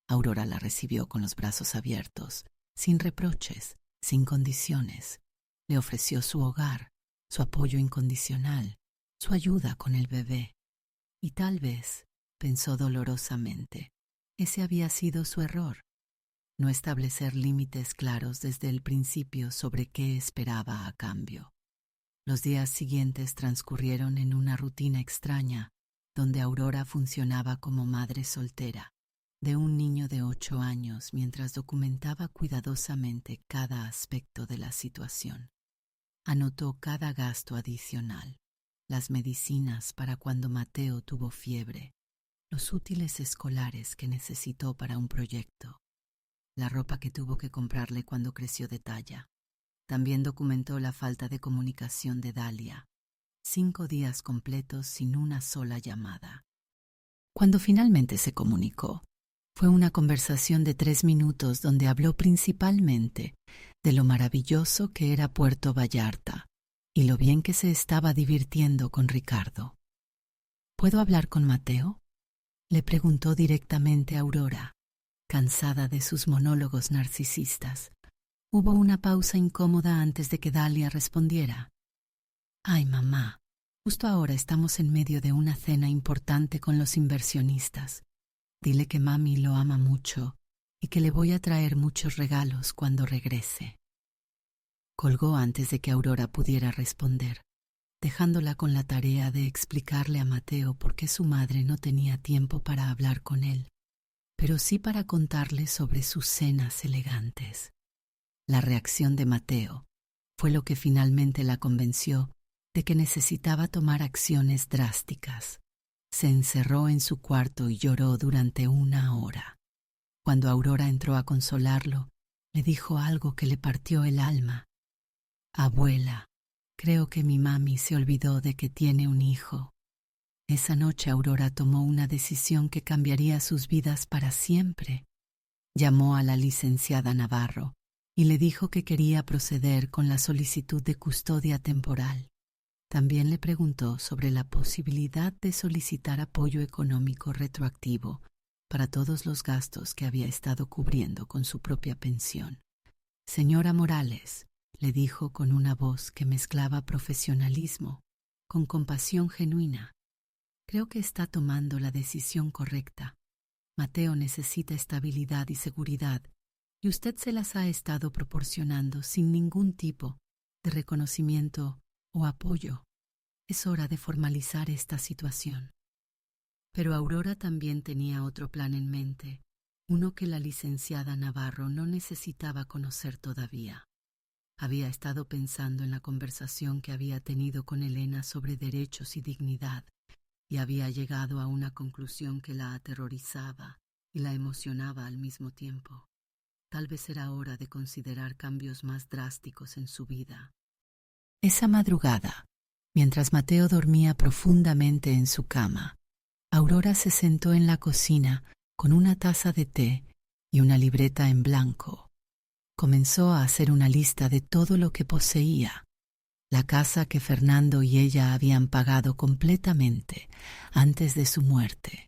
Aurora la recibió con los brazos abiertos, sin reproches, sin condiciones. Le ofreció su hogar, su apoyo incondicional, su ayuda con el bebé. Y tal vez, pensó dolorosamente, ese había sido su error: no establecer límites claros desde el principio sobre qué esperaba a cambio. Los días siguientes transcurrieron en una rutina extraña, donde Aurora funcionaba como madre soltera de un niño de 8 años mientras documentaba cuidadosamente cada aspecto de la situación. Anotó cada gasto adicional, las medicinas para cuando Mateo tuvo fiebre, los útiles escolares que necesitó para un proyecto, la ropa que tuvo que comprarle cuando creció de talla. También documentó la falta de comunicación de Dalia, 5 días completos sin una sola llamada. Cuando finalmente se comunicó, fue una conversación de 3 minutos donde habló principalmente de lo maravilloso que era Puerto Vallarta y lo bien que se estaba divirtiendo con Ricardo. ¿Puedo hablar con Mateo?, le preguntó directamente Aurora, cansada de sus monólogos narcisistas. Hubo una pausa incómoda antes de que Dalia respondiera. «Ay, mamá, justo ahora estamos en medio de una cena importante con los inversionistas. Dile que mami lo ama mucho y que le voy a traer muchos regalos cuando regrese». Colgó antes de que Aurora pudiera responder, dejándola con la tarea de explicarle a Mateo por qué su madre no tenía tiempo para hablar con él, pero sí para contarle sobre sus cenas elegantes. La reacción de Mateo fue lo que finalmente la convenció de que necesitaba tomar acciones drásticas. Se encerró en su cuarto y lloró durante 1 hora. Cuando Aurora entró a consolarlo, le dijo algo que le partió el alma. «Abuela, creo que mi mami se olvidó de que tiene un hijo». Esa noche Aurora tomó una decisión que cambiaría sus vidas para siempre. Llamó a la licenciada Navarro y le dijo que quería proceder con la solicitud de custodia temporal. También le preguntó sobre la posibilidad de solicitar apoyo económico retroactivo para todos los gastos que había estado cubriendo con su propia pensión. «Señora Morales», le dijo con una voz que mezclaba profesionalismo con compasión genuina, «creo que está tomando la decisión correcta. Mateo necesita estabilidad y seguridad, y usted se las ha estado proporcionando sin ningún tipo de reconocimiento o apoyo. Es hora de formalizar esta situación». Pero Aurora también tenía otro plan en mente, uno que la licenciada Navarro no necesitaba conocer todavía. Había estado pensando en la conversación que había tenido con Elena sobre derechos y dignidad, y había llegado a una conclusión que la aterrorizaba y la emocionaba al mismo tiempo. Tal vez era hora de considerar cambios más drásticos en su vida. Esa madrugada, mientras Mateo dormía profundamente en su cama, Aurora se sentó en la cocina con una taza de té y una libreta en blanco. Comenzó a hacer una lista de todo lo que poseía. La casa que Fernando y ella habían pagado completamente antes de su muerte.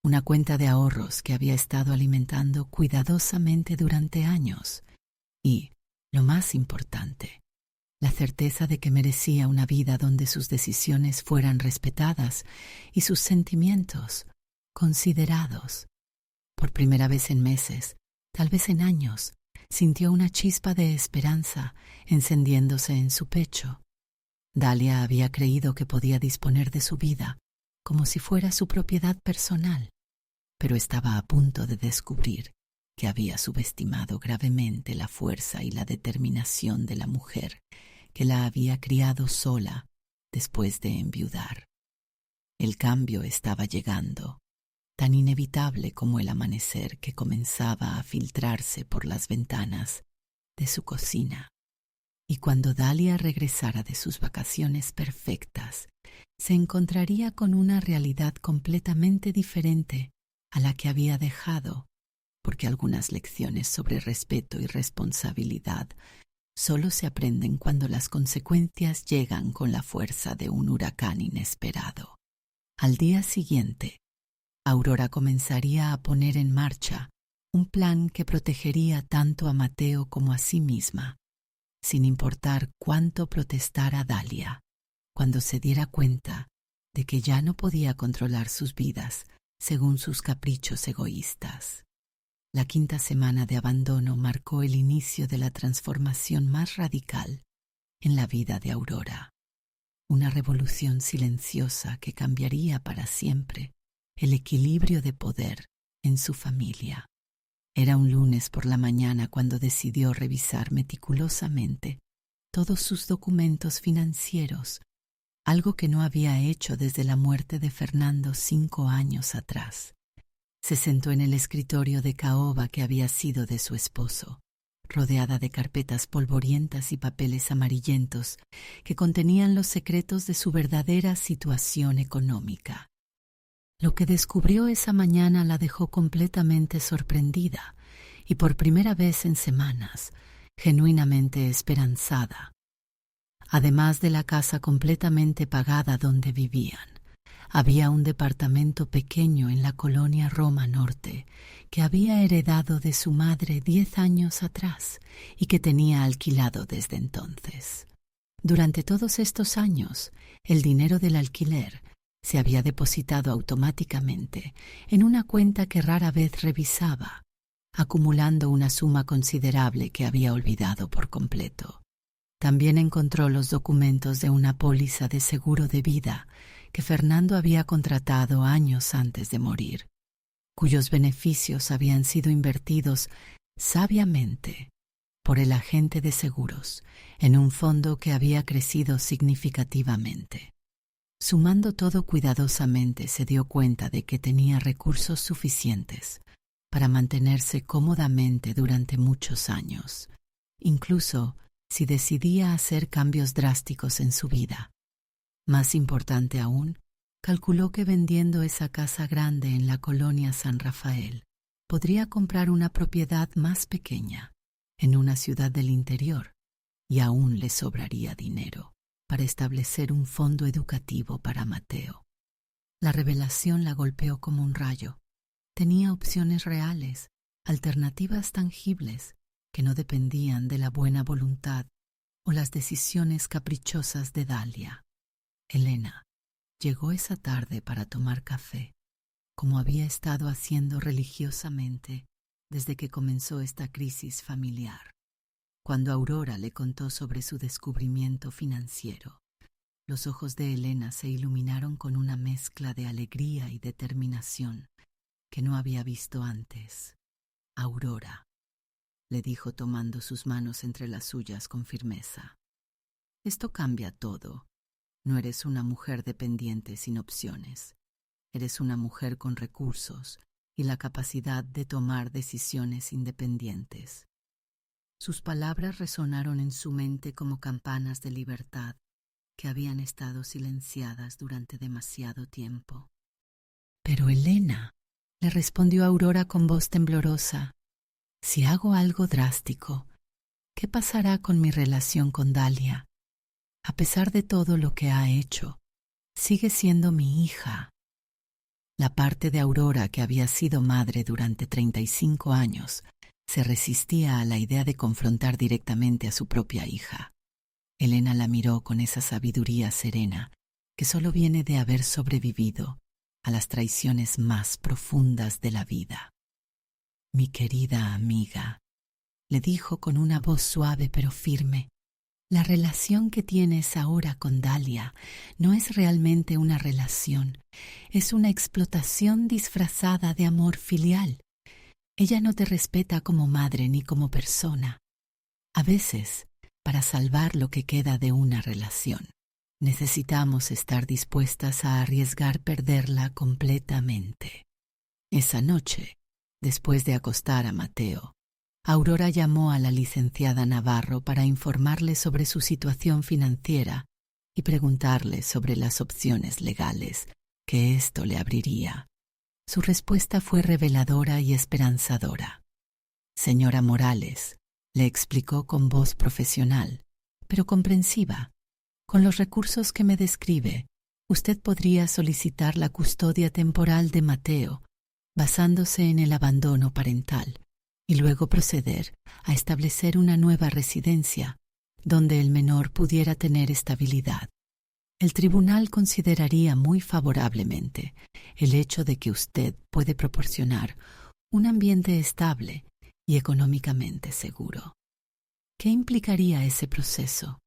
Una cuenta de ahorros que había estado alimentando cuidadosamente durante años. Y, lo más importante, la certeza de que merecía una vida donde sus decisiones fueran respetadas y sus sentimientos considerados. Por primera vez en meses, tal vez en años, sintió una chispa de esperanza encendiéndose en su pecho. Dalia había creído que podía disponer de su vida como si fuera su propiedad personal, pero estaba a punto de descubrir que había subestimado gravemente la fuerza y la determinación de la mujer que la había criado sola después de enviudar. El cambio estaba llegando, tan inevitable como el amanecer que comenzaba a filtrarse por las ventanas de su cocina. Y cuando Dalia regresara de sus vacaciones perfectas, se encontraría con una realidad completamente diferente a la que había dejado, porque algunas lecciones sobre respeto y responsabilidad solo se aprenden cuando las consecuencias llegan con la fuerza de un huracán inesperado. Al día siguiente, Aurora comenzaría a poner en marcha un plan que protegería tanto a Mateo como a sí misma, sin importar cuánto protestara Dalia, cuando se diera cuenta de que ya no podía controlar sus vidas según sus caprichos egoístas. La 5ª semana de abandono marcó el inicio de la transformación más radical en la vida de Aurora, una revolución silenciosa que cambiaría para siempre el equilibrio de poder en su familia. Era un lunes por la mañana cuando decidió revisar meticulosamente todos sus documentos financieros algo que no había hecho desde la muerte de Fernando 5 años atrás. Se sentó en el escritorio de caoba que había sido de su esposo, rodeada de carpetas polvorientas y papeles amarillentos que contenían los secretos de su verdadera situación económica. Lo que descubrió esa mañana la dejó completamente sorprendida y por primera vez en semanas, genuinamente esperanzada. Además de la casa completamente pagada donde vivían, había un departamento pequeño en la colonia Roma Norte que había heredado de su madre 10 años atrás y que tenía alquilado desde entonces. Durante todos estos años, el dinero del alquiler se había depositado automáticamente en una cuenta que rara vez revisaba, acumulando una suma considerable que había olvidado por completo. También encontró los documentos de una póliza de seguro de vida que Fernando había contratado años antes de morir, cuyos beneficios habían sido invertidos sabiamente por el agente de seguros en un fondo que había crecido significativamente. Sumando todo cuidadosamente, se dio cuenta de que tenía recursos suficientes para mantenerse cómodamente durante muchos años, incluso si decidía hacer cambios drásticos en su vida. Más importante aún, calculó que vendiendo esa casa grande en la colonia San Rafael, podría comprar una propiedad más pequeña en una ciudad del interior y aún le sobraría dinero para establecer un fondo educativo para Mateo. La revelación la golpeó como un rayo. Tenía opciones reales, alternativas tangibles, que no dependían de la buena voluntad o las decisiones caprichosas de Dalia. Elena llegó esa tarde para tomar café, como había estado haciendo religiosamente desde que comenzó esta crisis familiar. Cuando Aurora le contó sobre su descubrimiento financiero, los ojos de Elena se iluminaron con una mezcla de alegría y determinación que no había visto antes. «Aurora», le dijo tomando sus manos entre las suyas con firmeza, «esto cambia todo. No eres una mujer dependiente sin opciones. Eres una mujer con recursos y la capacidad de tomar decisiones independientes». Sus palabras resonaron en su mente como campanas de libertad que habían estado silenciadas durante demasiado tiempo. «Pero Elena», le respondió Aurora con voz temblorosa, «si hago algo drástico, ¿qué pasará con mi relación con Dalia? A pesar de todo lo que ha hecho, sigue siendo mi hija». La parte de Aurora que había sido madre durante 35 años se resistía a la idea de confrontar directamente a su propia hija. Elena la miró con esa sabiduría serena que solo viene de haber sobrevivido a las traiciones más profundas de la vida. «Mi querida amiga», le dijo con una voz suave pero firme, «la relación que tienes ahora con Dalia no es realmente una relación, es una explotación disfrazada de amor filial. Ella no te respeta como madre ni como persona. A veces, para salvar lo que queda de una relación, necesitamos estar dispuestas a arriesgar perderla completamente». Esa noche, después de acostar a Mateo, Aurora llamó a la licenciada Navarro para informarle sobre su situación financiera y preguntarle sobre las opciones legales que esto le abriría. Su respuesta fue reveladora y esperanzadora. «Señora Morales», le explicó con voz profesional, pero comprensiva, «con los recursos que me describe, usted podría solicitar la custodia temporal de Mateo, basándose en el abandono parental, y luego proceder a establecer una nueva residencia donde el menor pudiera tener estabilidad. El tribunal consideraría muy favorablemente el hecho de que usted puede proporcionar un ambiente estable y económicamente seguro». «¿Qué implicaría ese proceso?»,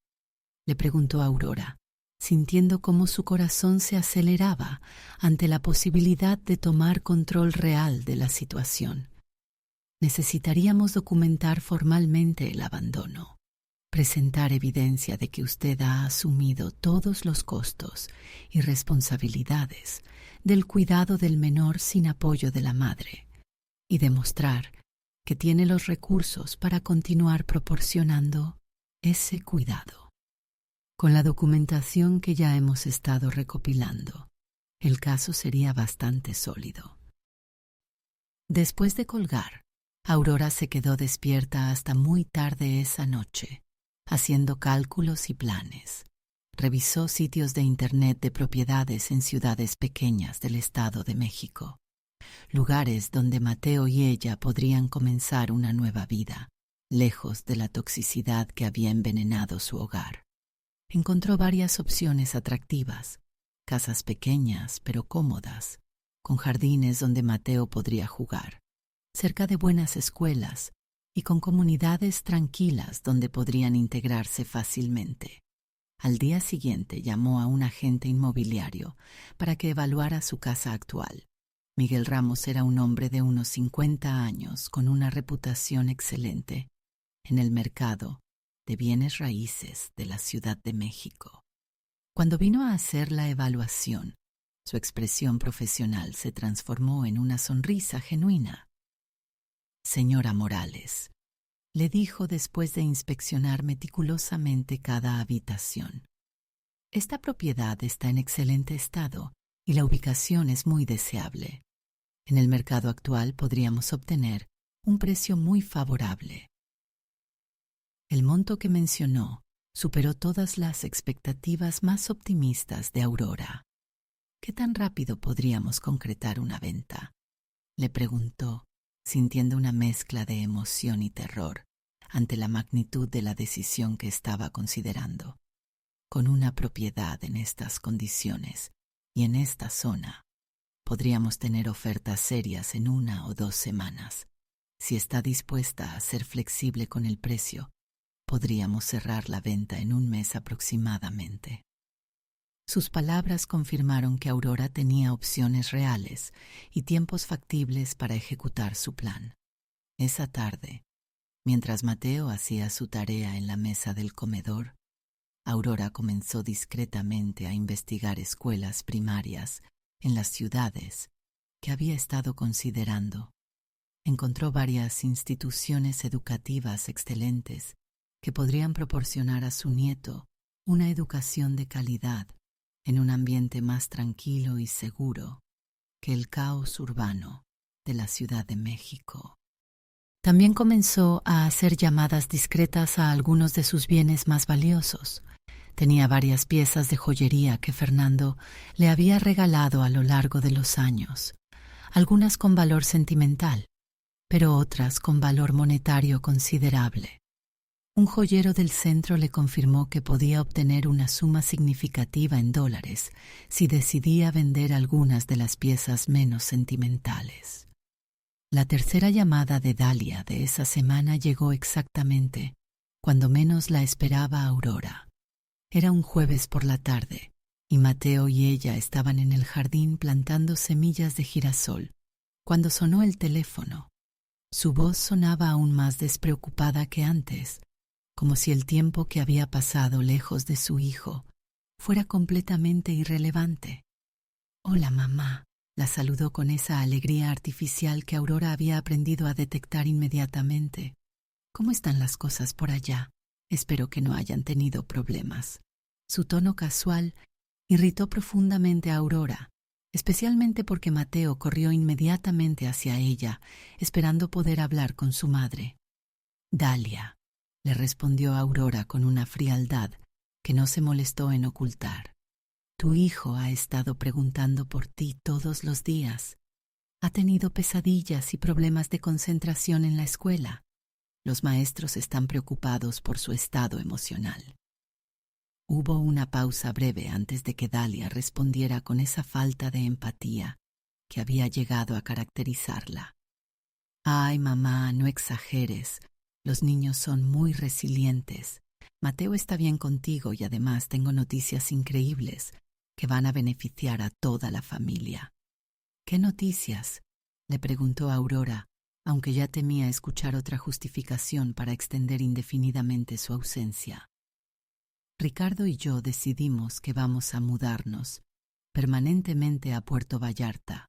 le preguntó Aurora, sintiendo cómo su corazón se aceleraba ante la posibilidad de tomar control real de la situación. «Necesitaríamos documentar formalmente el abandono. presentar evidencia de que usted ha asumido todos los costos y responsabilidades del cuidado del menor sin apoyo de la madre y demostrar que tiene los recursos para continuar proporcionando ese cuidado. Con la documentación que ya hemos estado recopilando, el caso sería bastante sólido. Después de colgar, Aurora se quedó despierta hasta muy tarde esa noche, haciendo cálculos y planes. Revisó sitios de internet de propiedades en ciudades pequeñas del Estado de México, lugares donde Mateo y ella podrían comenzar una nueva vida, lejos de la toxicidad que había envenenado su hogar. Encontró varias opciones atractivas, casas pequeñas pero cómodas, con jardines donde Mateo podría jugar, cerca de buenas escuelas y con comunidades tranquilas donde podrían integrarse fácilmente. Al día siguiente llamó a un agente inmobiliario para que evaluara su casa actual. Miguel Ramos era un hombre de unos 50 años con una reputación excelente en el mercado de bienes raíces de la Ciudad de México. Cuando vino a hacer la evaluación, su expresión profesional se transformó en una sonrisa genuina. «Señora Morales», le dijo después de inspeccionar meticulosamente cada habitación. «Esta propiedad está en excelente estado y la ubicación es muy deseable. En el mercado actual podríamos obtener un precio muy favorable». El monto que mencionó superó todas las expectativas más optimistas de Aurora. «¿Qué tan rápido podríamos concretar una venta?», le preguntó, sintiendo una mezcla de emoción y terror ante la magnitud de la decisión que estaba considerando. Con una propiedad en estas condiciones y en esta zona, podríamos tener ofertas serias en 1 o 2 semanas. Si está dispuesta a ser flexible con el precio, podríamos cerrar la venta en 1 mes aproximadamente. Sus palabras confirmaron que Aurora tenía opciones reales y tiempos factibles para ejecutar su plan. Esa tarde, mientras Mateo hacía su tarea en la mesa del comedor, Aurora comenzó discretamente a investigar escuelas primarias en las ciudades que había estado considerando. Encontró varias instituciones educativas excelentes que podrían proporcionar a su nieto una educación de calidad en un ambiente más tranquilo y seguro que el caos urbano de la Ciudad de México. También comenzó a hacer llamadas discretas a algunos de sus bienes más valiosos. Tenía varias piezas de joyería que Fernando le había regalado a lo largo de los años, algunas con valor sentimental, pero otras con valor monetario considerable. Un joyero del centro le confirmó que podía obtener una suma significativa en dólares si decidía vender algunas de las piezas menos sentimentales. La tercera llamada de Dalia de esa semana llegó exactamente cuando menos la esperaba Aurora. Era un jueves por la tarde y Mateo y ella estaban en el jardín plantando semillas de girasol cuando sonó el teléfono. Su voz sonaba aún más despreocupada que antes, como si el tiempo que había pasado lejos de su hijo fuera completamente irrelevante. «Hola, mamá», la saludó con esa alegría artificial que Aurora había aprendido a detectar inmediatamente. «¿Cómo están las cosas por allá? Espero que no hayan tenido problemas». Su tono casual irritó profundamente a Aurora, especialmente porque Mateo corrió inmediatamente hacia ella, esperando poder hablar con su madre. «Dalia», le respondió Aurora con una frialdad que no se molestó en ocultar. «Tu hijo ha estado preguntando por ti todos los días. Ha tenido pesadillas y problemas de concentración en la escuela. Los maestros están preocupados por su estado emocional». Hubo una pausa breve antes de que Dalia respondiera con esa falta de empatía que había llegado a caracterizarla. «Ay, mamá, no exageres. Los niños son muy resilientes. Mateo está bien contigo y además tengo noticias increíbles que van a beneficiar a toda la familia». «¿Qué noticias?», le preguntó Aurora, aunque ya temía escuchar otra justificación para extender indefinidamente su ausencia. Ricardo y yo decidimos que vamos a mudarnos permanentemente a Puerto Vallarta.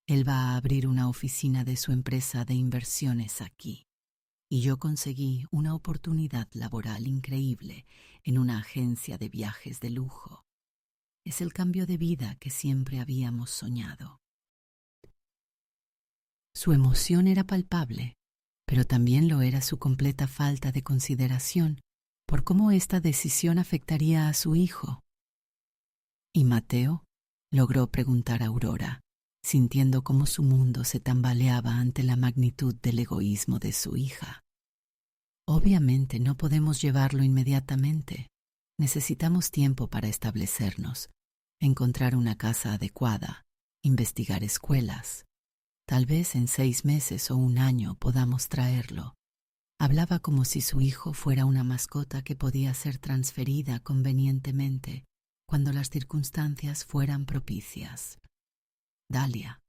Él va a abrir una oficina de su empresa de inversiones aquí, y yo conseguí una oportunidad laboral increíble en una agencia de viajes de lujo. Es el cambio de vida que siempre habíamos soñado. Su emoción era palpable, pero también lo era su completa falta de consideración por cómo esta decisión afectaría a su hijo. ¿Y Mateo?, logró preguntar Aurora, sintiendo cómo su mundo se tambaleaba ante la magnitud del egoísmo de su hija. Obviamente no podemos llevarlo inmediatamente. Necesitamos tiempo para establecernos, encontrar una casa adecuada, investigar escuelas. Tal vez en 6 meses o 1 año podamos traerlo. Hablaba como si su hijo fuera una mascota que podía ser transferida convenientemente cuando las circunstancias fueran propicias. Dalia,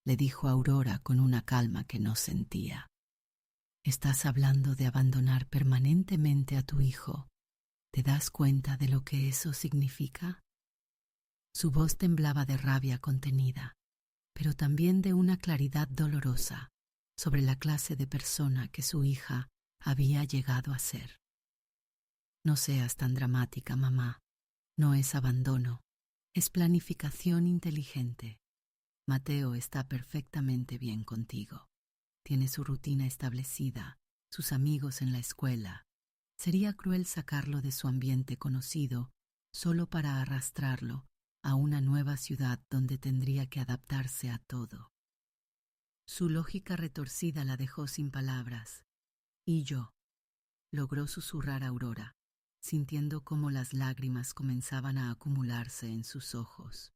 le dijo Aurora con una calma que no sentía. Estás hablando de abandonar permanentemente a tu hijo. ¿Te das cuenta de lo que eso significa? Su voz temblaba de rabia contenida, pero también de una claridad dolorosa sobre la clase de persona que su hija había llegado a ser. No seas tan dramática, mamá. No es abandono, es planificación inteligente. Mateo está perfectamente bien contigo. Tiene su rutina establecida, sus amigos en la escuela. Sería cruel sacarlo de su ambiente conocido solo para arrastrarlo a una nueva ciudad donde tendría que adaptarse a todo. Su lógica retorcida la dejó sin palabras. Y yo, logró susurrar Aurora, sintiendo cómo las lágrimas comenzaban a acumularse en sus ojos.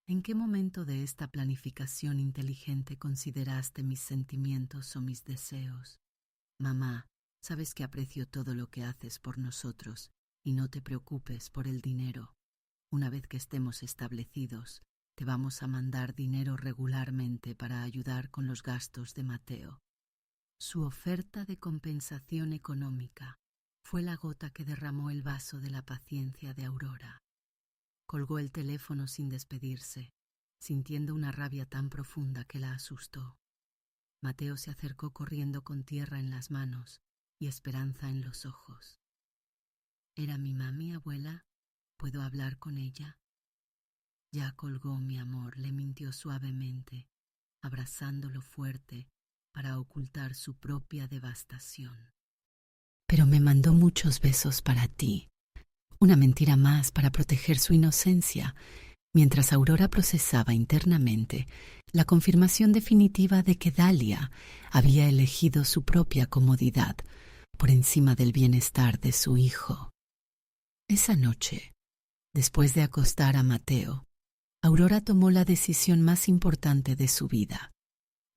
¿En qué momento de esta planificación inteligente consideraste mis sentimientos o mis deseos? Mamá, sabes que aprecio todo lo que haces por nosotros y no te preocupes por el dinero. Una vez que estemos establecidos, te vamos a mandar dinero regularmente para ayudar con los gastos de Mateo. Su oferta de compensación económica fue la gota que derramó el vaso de la paciencia de Aurora. Colgó el teléfono sin despedirse, sintiendo una rabia tan profunda que la asustó. Mateo se acercó corriendo con tierra en las manos y esperanza en los ojos. ¿Era mi mami, abuela? ¿Puedo hablar con ella? Ya colgó, mi amor, le mintió suavemente, abrazándolo fuerte para ocultar su propia devastación. Pero me mandó muchos besos para ti. Una mentira más para proteger su inocencia, mientras Aurora procesaba internamente la confirmación definitiva de que Dalia había elegido su propia comodidad por encima del bienestar de su hijo. Esa noche, después de acostar a Mateo, Aurora tomó la decisión más importante de su vida.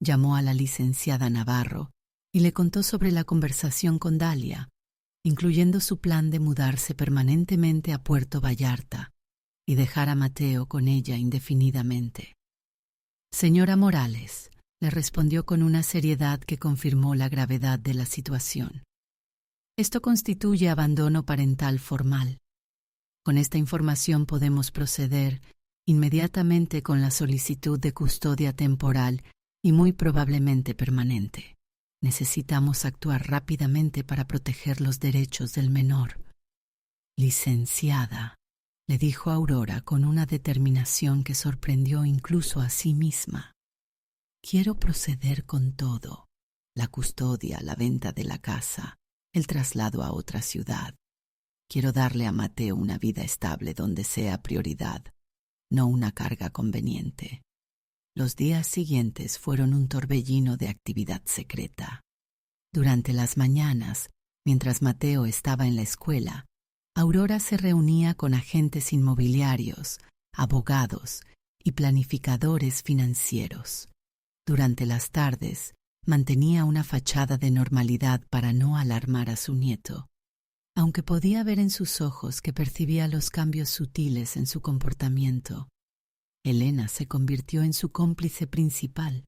Llamó a la licenciada Navarro y le contó sobre la conversación con Dalia, incluyendo su plan de mudarse permanentemente a Puerto Vallarta y dejar a Mateo con ella indefinidamente. Señora Morales, le respondió con una seriedad que confirmó la gravedad de la situación. Esto constituye abandono parental formal. Con esta información podemos proceder inmediatamente con la solicitud de custodia temporal y muy probablemente permanente. Necesitamos actuar rápidamente para proteger los derechos del menor. Licenciada, le dijo Aurora con una determinación que sorprendió incluso a sí misma. Quiero proceder con todo: la custodia, la venta de la casa, el traslado a otra ciudad. Quiero darle a Mateo una vida estable donde sea prioridad, no una carga conveniente. Los días siguientes fueron un torbellino de actividad secreta. Durante las mañanas, mientras Mateo estaba en la escuela, Aurora se reunía con agentes inmobiliarios, abogados y planificadores financieros. Durante las tardes, mantenía una fachada de normalidad para no alarmar a su nieto, aunque podía ver en sus ojos que percibía los cambios sutiles en su comportamiento. Elena se convirtió en su cómplice principal,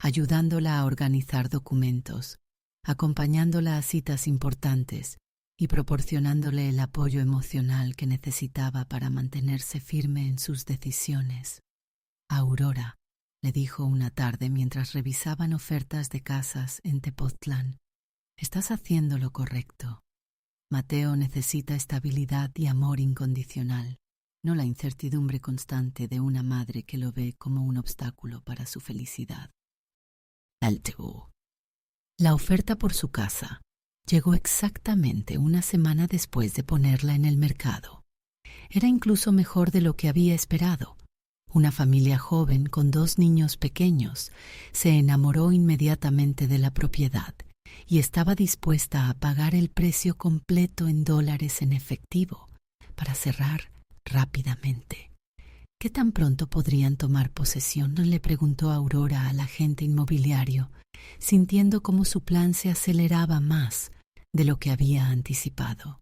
ayudándola a organizar documentos, acompañándola a citas importantes y proporcionándole el apoyo emocional que necesitaba para mantenerse firme en sus decisiones. Aurora, le dijo una tarde mientras revisaban ofertas de casas en Tepoztlán, estás haciendo lo correcto. Mateo necesita estabilidad y amor incondicional, no la incertidumbre constante de una madre que lo ve como un obstáculo para su felicidad. La oferta por su casa llegó exactamente una semana después de ponerla en el mercado. Era incluso mejor de lo que había esperado. Una familia joven con 2 niños pequeños se enamoró inmediatamente de la propiedad y estaba dispuesta a pagar el precio completo en dólares en efectivo para cerrar rápidamente. ¿Qué tan pronto podrían tomar posesión?, le preguntó Aurora al agente inmobiliario, sintiendo cómo su plan se aceleraba más de lo que había anticipado.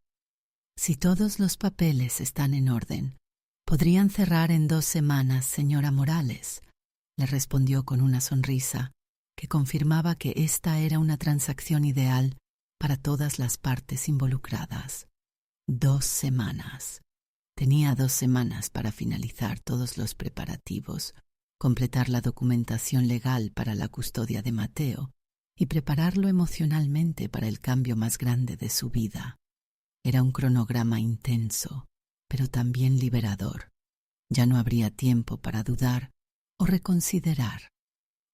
Si todos los papeles están en orden, podrían cerrar en 2 semanas, señora Morales, le respondió con una sonrisa que confirmaba que esta era una transacción ideal para todas las partes involucradas. 2 semanas. Tenía 2 semanas para finalizar todos los preparativos, completar la documentación legal para la custodia de Mateo y prepararlo emocionalmente para el cambio más grande de su vida. Era un cronograma intenso, pero también liberador. Ya no habría tiempo para dudar o reconsiderar.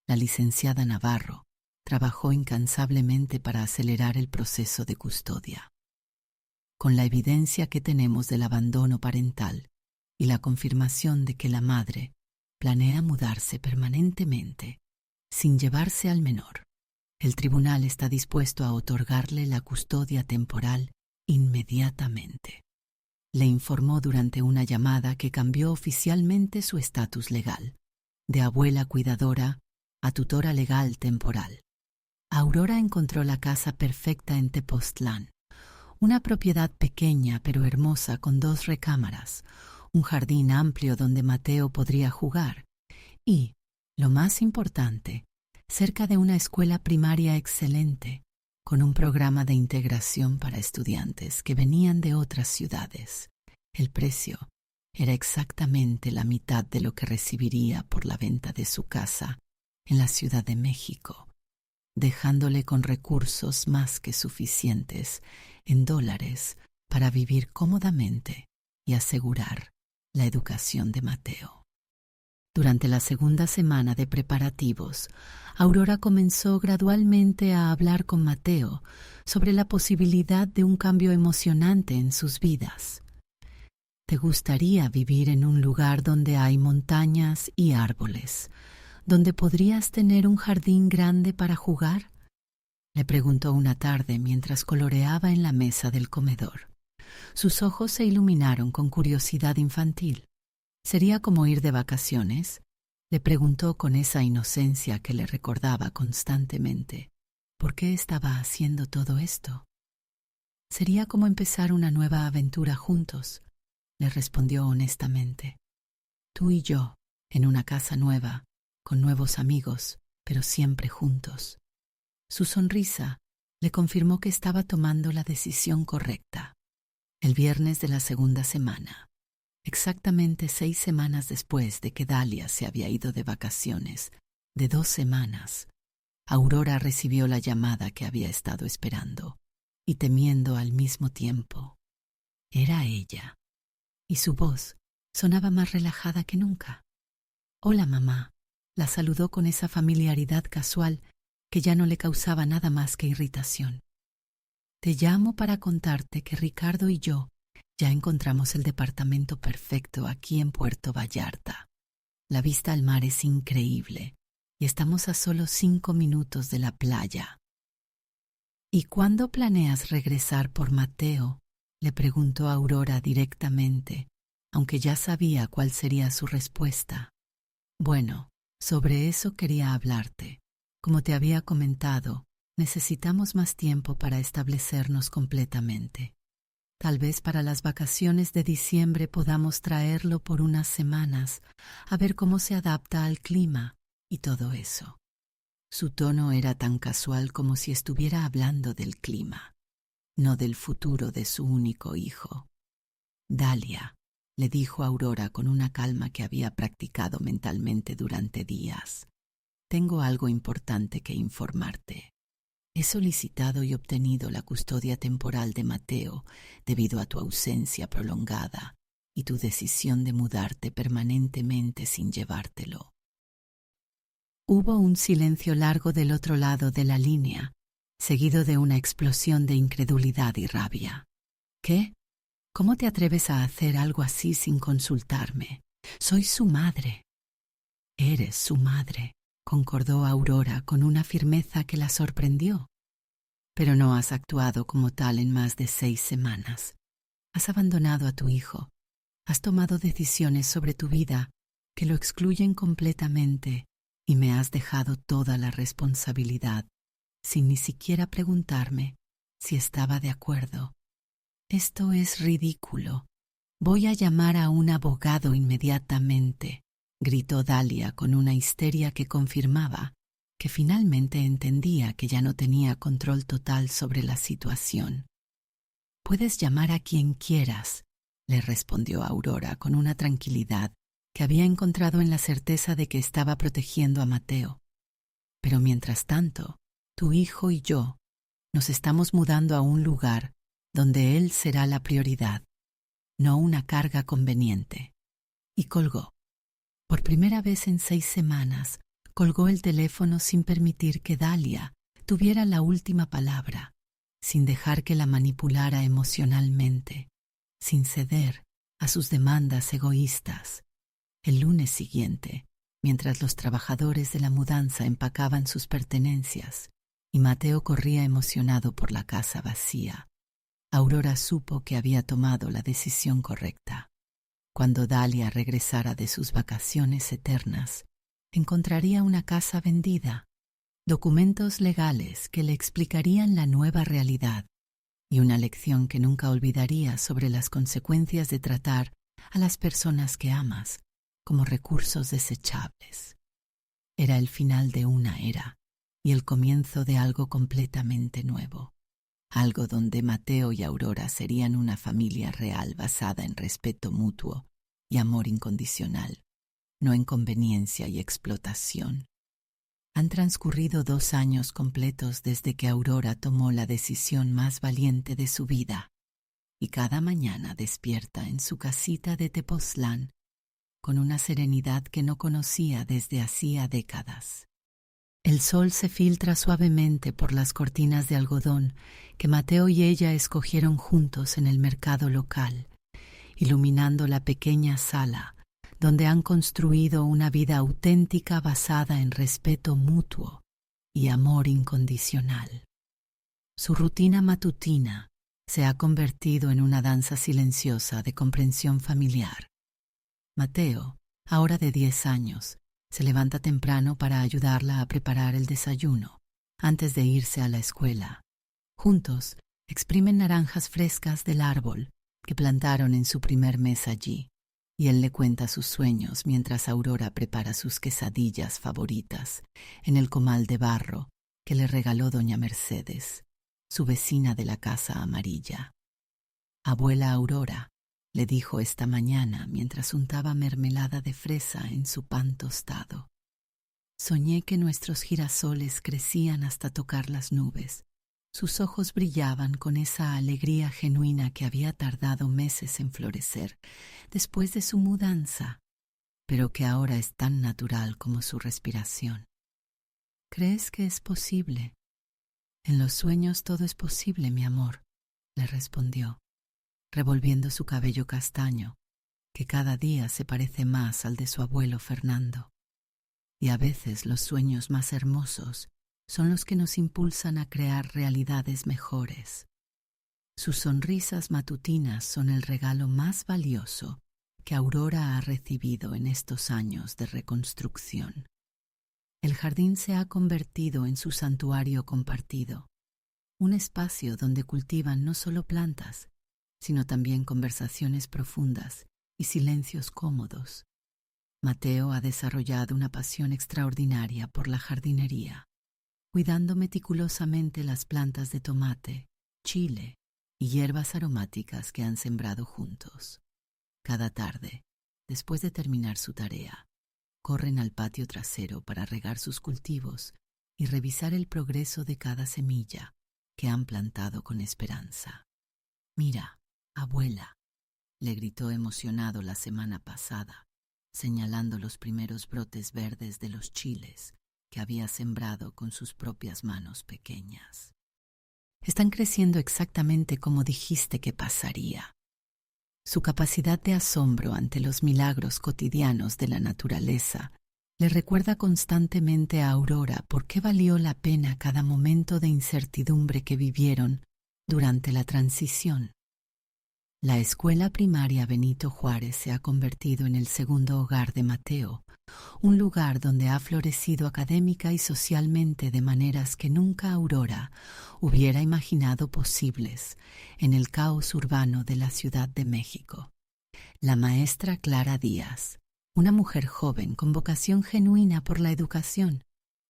La licenciada Navarro trabajó incansablemente para acelerar el proceso de custodia. Con la evidencia que tenemos del abandono parental y la confirmación de que la madre planea mudarse permanentemente, sin llevarse al menor, el tribunal está dispuesto a otorgarle la custodia temporal inmediatamente. Le informó durante una llamada que cambió oficialmente su estatus legal, de abuela cuidadora a tutora legal temporal. Aurora encontró la casa perfecta en Tepoztlán, una propiedad pequeña pero hermosa con 2 recámaras, un jardín amplio donde Mateo podría jugar y, lo más importante, cerca de una escuela primaria excelente, con un programa de integración para estudiantes que venían de otras ciudades. El precio era exactamente la mitad de lo que recibiría por la venta de su casa en la Ciudad de México, dejándole con recursos más que suficientes en dólares para vivir cómodamente y asegurar la educación de Mateo. Durante la segunda semana de preparativos, Aurora comenzó gradualmente a hablar con Mateo sobre la posibilidad de un cambio emocionante en sus vidas. ¿Te gustaría vivir en un lugar donde hay montañas y árboles, donde podrías tener un jardín grande para jugar?, le preguntó una tarde mientras coloreaba en la mesa del comedor. Sus ojos se iluminaron con curiosidad infantil. ¿Sería como ir de vacaciones?, le preguntó con esa inocencia que le recordaba constantemente. ¿Por qué estaba haciendo todo esto? Sería como empezar una nueva aventura juntos, le respondió honestamente. Tú y yo, en una casa nueva, con nuevos amigos, pero siempre juntos. Su sonrisa le confirmó que estaba tomando la decisión correcta. El viernes de la segunda semana, exactamente 6 semanas después de que Dalia se había ido de vacaciones, de 2 semanas, Aurora recibió la llamada que había estado esperando y temiendo al mismo tiempo. Era ella, y su voz sonaba más relajada que nunca. «Hola, mamá», la saludó con esa familiaridad casual que ya no le causaba nada más que irritación. «Te llamo para contarte que Ricardo y yo ya encontramos el departamento perfecto aquí en Puerto Vallarta. La vista al mar es increíble y estamos a solo 5 minutos de la playa». «¿Y cuándo planeas regresar por Mateo?», le preguntó Aurora directamente, aunque ya sabía cuál sería su respuesta. «Bueno, sobre eso quería hablarte. Como te había comentado, necesitamos más tiempo para establecernos completamente. Tal vez para las vacaciones de diciembre podamos traerlo por unas semanas, a ver cómo se adapta al clima y todo eso». Su tono era tan casual como si estuviera hablando del clima, no del futuro de su único hijo. Dalia, le dijo Aurora con una calma que había practicado mentalmente durante días. Tengo algo importante que informarte. He solicitado y obtenido la custodia temporal de Mateo debido a tu ausencia prolongada y tu decisión de mudarte permanentemente sin llevártelo. Hubo un silencio largo del otro lado de la línea, seguido de una explosión de incredulidad y rabia. ¿Qué? ¿Cómo te atreves a hacer algo así sin consultarme? Soy su madre. Eres su madre, concordó Aurora con una firmeza que la sorprendió. Pero no has actuado como tal en más de 6 semanas. Has abandonado a tu hijo. Has tomado decisiones sobre tu vida que lo excluyen completamente y me has dejado toda la responsabilidad, sin ni siquiera preguntarme si estaba de acuerdo. Esto es ridículo. Voy a llamar a un abogado inmediatamente, gritó Dalia con una histeria que confirmaba que finalmente entendía que ya no tenía control total sobre la situación. Puedes llamar a quien quieras, le respondió Aurora con una tranquilidad que había encontrado en la certeza de que estaba protegiendo a Mateo. Pero mientras tanto, tu hijo y yo nos estamos mudando a un lugar donde él será la prioridad, no una carga conveniente. Y colgó. Por primera vez en 6 semanas, colgó el teléfono sin permitir que Dalia tuviera la última palabra, sin dejar que la manipulara emocionalmente, sin ceder a sus demandas egoístas. El lunes siguiente, mientras los trabajadores de la mudanza empacaban sus pertenencias y Mateo corría emocionado por la casa vacía, Aurora supo que había tomado la decisión correcta. Cuando Dalia regresara de sus vacaciones eternas, encontraría una casa vendida, documentos legales que le explicarían la nueva realidad y una lección que nunca olvidaría sobre las consecuencias de tratar a las personas que amas como recursos desechables. Era el final de una era y el comienzo de algo completamente nuevo, algo donde Mateo y Aurora serían una familia real basada en respeto mutuo y amor incondicional, no en conveniencia y explotación. Han transcurrido 2 años completos desde que Aurora tomó la decisión más valiente de su vida, y cada mañana despierta en su casita de Tepoztlán con una serenidad que no conocía desde hacía décadas. El sol se filtra suavemente por las cortinas de algodón que Mateo y ella escogieron juntos en el mercado local, iluminando la pequeña sala donde han construido una vida auténtica basada en respeto mutuo y amor incondicional. Su rutina matutina se ha convertido en una danza silenciosa de comprensión familiar. Mateo, ahora de 10 años, se levanta temprano para ayudarla a preparar el desayuno antes de irse a la escuela. Juntos, exprimen naranjas frescas del árbol que plantaron en su primer mes allí, y él le cuenta sus sueños mientras Aurora prepara sus quesadillas favoritas en el comal de barro que le regaló doña Mercedes, su vecina de la casa amarilla. Abuela Aurora, le dijo esta mañana mientras untaba mermelada de fresa en su pan tostado. Soñé que nuestros girasoles crecían hasta tocar las nubes. Sus ojos brillaban con esa alegría genuina que había tardado meses en florecer después de su mudanza, pero que ahora es tan natural como su respiración. ¿Crees que es posible? En los sueños todo es posible, mi amor, le respondió, revolviendo su cabello castaño, que cada día se parece más al de su abuelo Fernando. Y a veces los sueños más hermosos son los que nos impulsan a crear realidades mejores. Sus sonrisas matutinas son el regalo más valioso que Aurora ha recibido en estos años de reconstrucción. El jardín se ha convertido en su santuario compartido, un espacio donde cultivan no solo plantas, sino también conversaciones profundas y silencios cómodos. Mateo ha desarrollado una pasión extraordinaria por la jardinería. cuidando meticulosamente las plantas de tomate, chile y hierbas aromáticas que han sembrado juntos. Cada tarde, después de terminar su tarea, corren al patio trasero para regar sus cultivos y revisar el progreso de cada semilla que han plantado con esperanza. «Mira, abuela», le gritó emocionado la semana pasada, señalando los primeros brotes verdes de los chiles que había sembrado con sus propias manos pequeñas. «Están creciendo exactamente como dijiste que pasaría». Su capacidad de asombro ante los milagros cotidianos de la naturaleza le recuerda constantemente a Aurora por qué valió la pena cada momento de incertidumbre que vivieron durante la transición. La escuela primaria Benito Juárez se ha convertido en el segundo hogar de Mateo, un lugar donde ha florecido académica y socialmente de maneras que nunca Aurora hubiera imaginado posibles en el caos urbano de la Ciudad de México. La maestra Clara Díaz, una mujer joven con vocación genuina por la educación,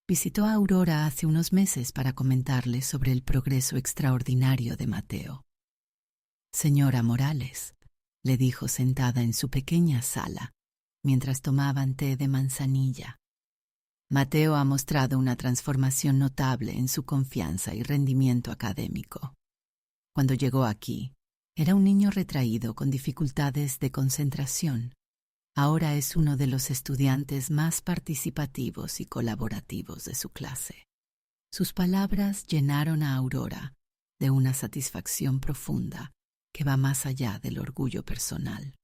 visitó a Aurora hace unos meses para comentarle sobre el progreso extraordinario de Mateo. «Señora Morales», le dijo sentada en su pequeña sala, mientras tomaban té de manzanilla, «Mateo ha mostrado una transformación notable en su confianza y rendimiento académico. Cuando llegó aquí, era un niño retraído con dificultades de concentración. Ahora es uno de los estudiantes más participativos y colaborativos de su clase». Sus palabras llenaron a Aurora de una satisfacción profunda que va más allá del orgullo personal.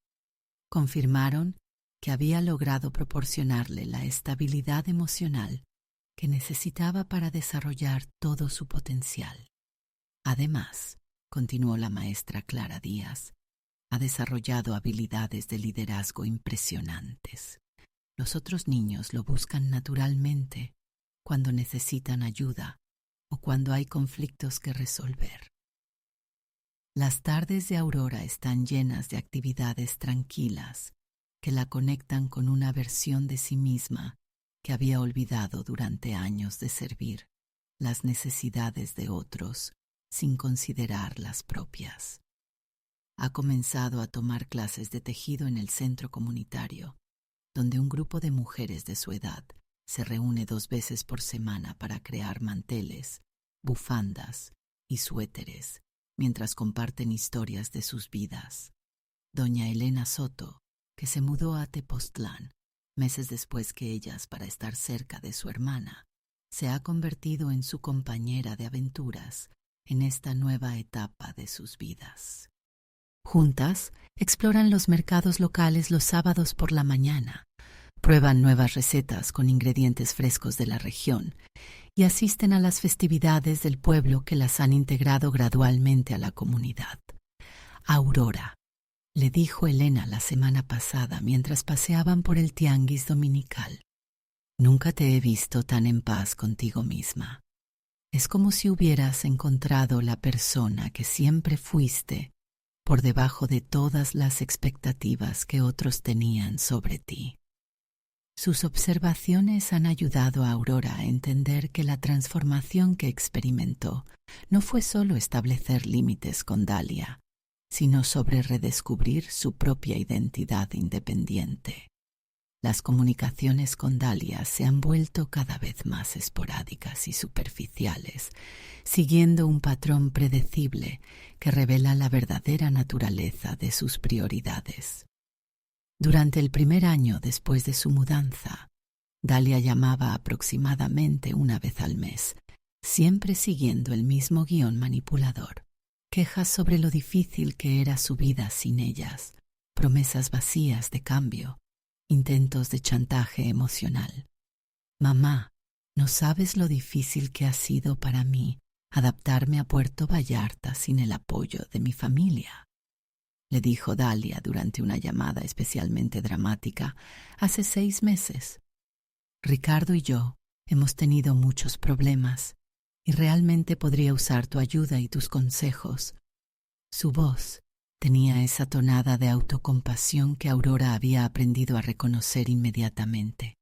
Confirmaron que había logrado proporcionarle la estabilidad emocional que necesitaba para desarrollar todo su potencial. Además, continuó la maestra Clara Díaz, ha desarrollado habilidades de liderazgo impresionantes. Los otros niños lo buscan naturalmente cuando necesitan ayuda o cuando hay conflictos que resolver. Las tardes de Aurora están llenas de actividades tranquilas que la conectan con una versión de sí misma que había olvidado durante años de servir las necesidades de otros sin considerar las propias. Ha comenzado a tomar clases de tejido en el centro comunitario, donde un grupo de mujeres de su edad se reúne 2 veces por semana para crear manteles, bufandas y suéteres, mientras comparten historias de sus vidas. Doña Elena Soto, que se mudó a Tepoztlán meses después que ellas para estar cerca de su hermana, se ha convertido en su compañera de aventuras en esta nueva etapa de sus vidas. Juntas, exploran los mercados locales los sábados por la mañana, prueban nuevas recetas con ingredientes frescos de la región y asisten a las festividades del pueblo que las han integrado gradualmente a la comunidad. «Aurora», le dijo Elena la semana pasada mientras paseaban por el tianguis dominical, «nunca te he visto tan en paz contigo misma. Es como si hubieras encontrado la persona que siempre fuiste por debajo de todas las expectativas que otros tenían sobre ti». Sus observaciones han ayudado a Aurora a entender que la transformación que experimentó no fue solo establecer límites con Dalia, sino sobre redescubrir su propia identidad independiente. Las comunicaciones con Dalia se han vuelto cada vez más esporádicas y superficiales, siguiendo un patrón predecible que revela la verdadera naturaleza de sus prioridades. Durante el primer año después de su mudanza, Dalia llamaba aproximadamente 1 vez al mes, siempre siguiendo el mismo guión manipulador. Quejas sobre lo difícil que era su vida sin ellas, promesas vacías de cambio, intentos de chantaje emocional. «Mamá, no sabes lo difícil que ha sido para mí adaptarme a Puerto Vallarta sin el apoyo de mi familia», le dijo Dalia durante una llamada especialmente dramática hace 6 meses. «Ricardo y yo hemos tenido muchos problemas y realmente podría usar tu ayuda y tus consejos». Su voz tenía esa tonada de autocompasión que Aurora había aprendido a reconocer inmediatamente.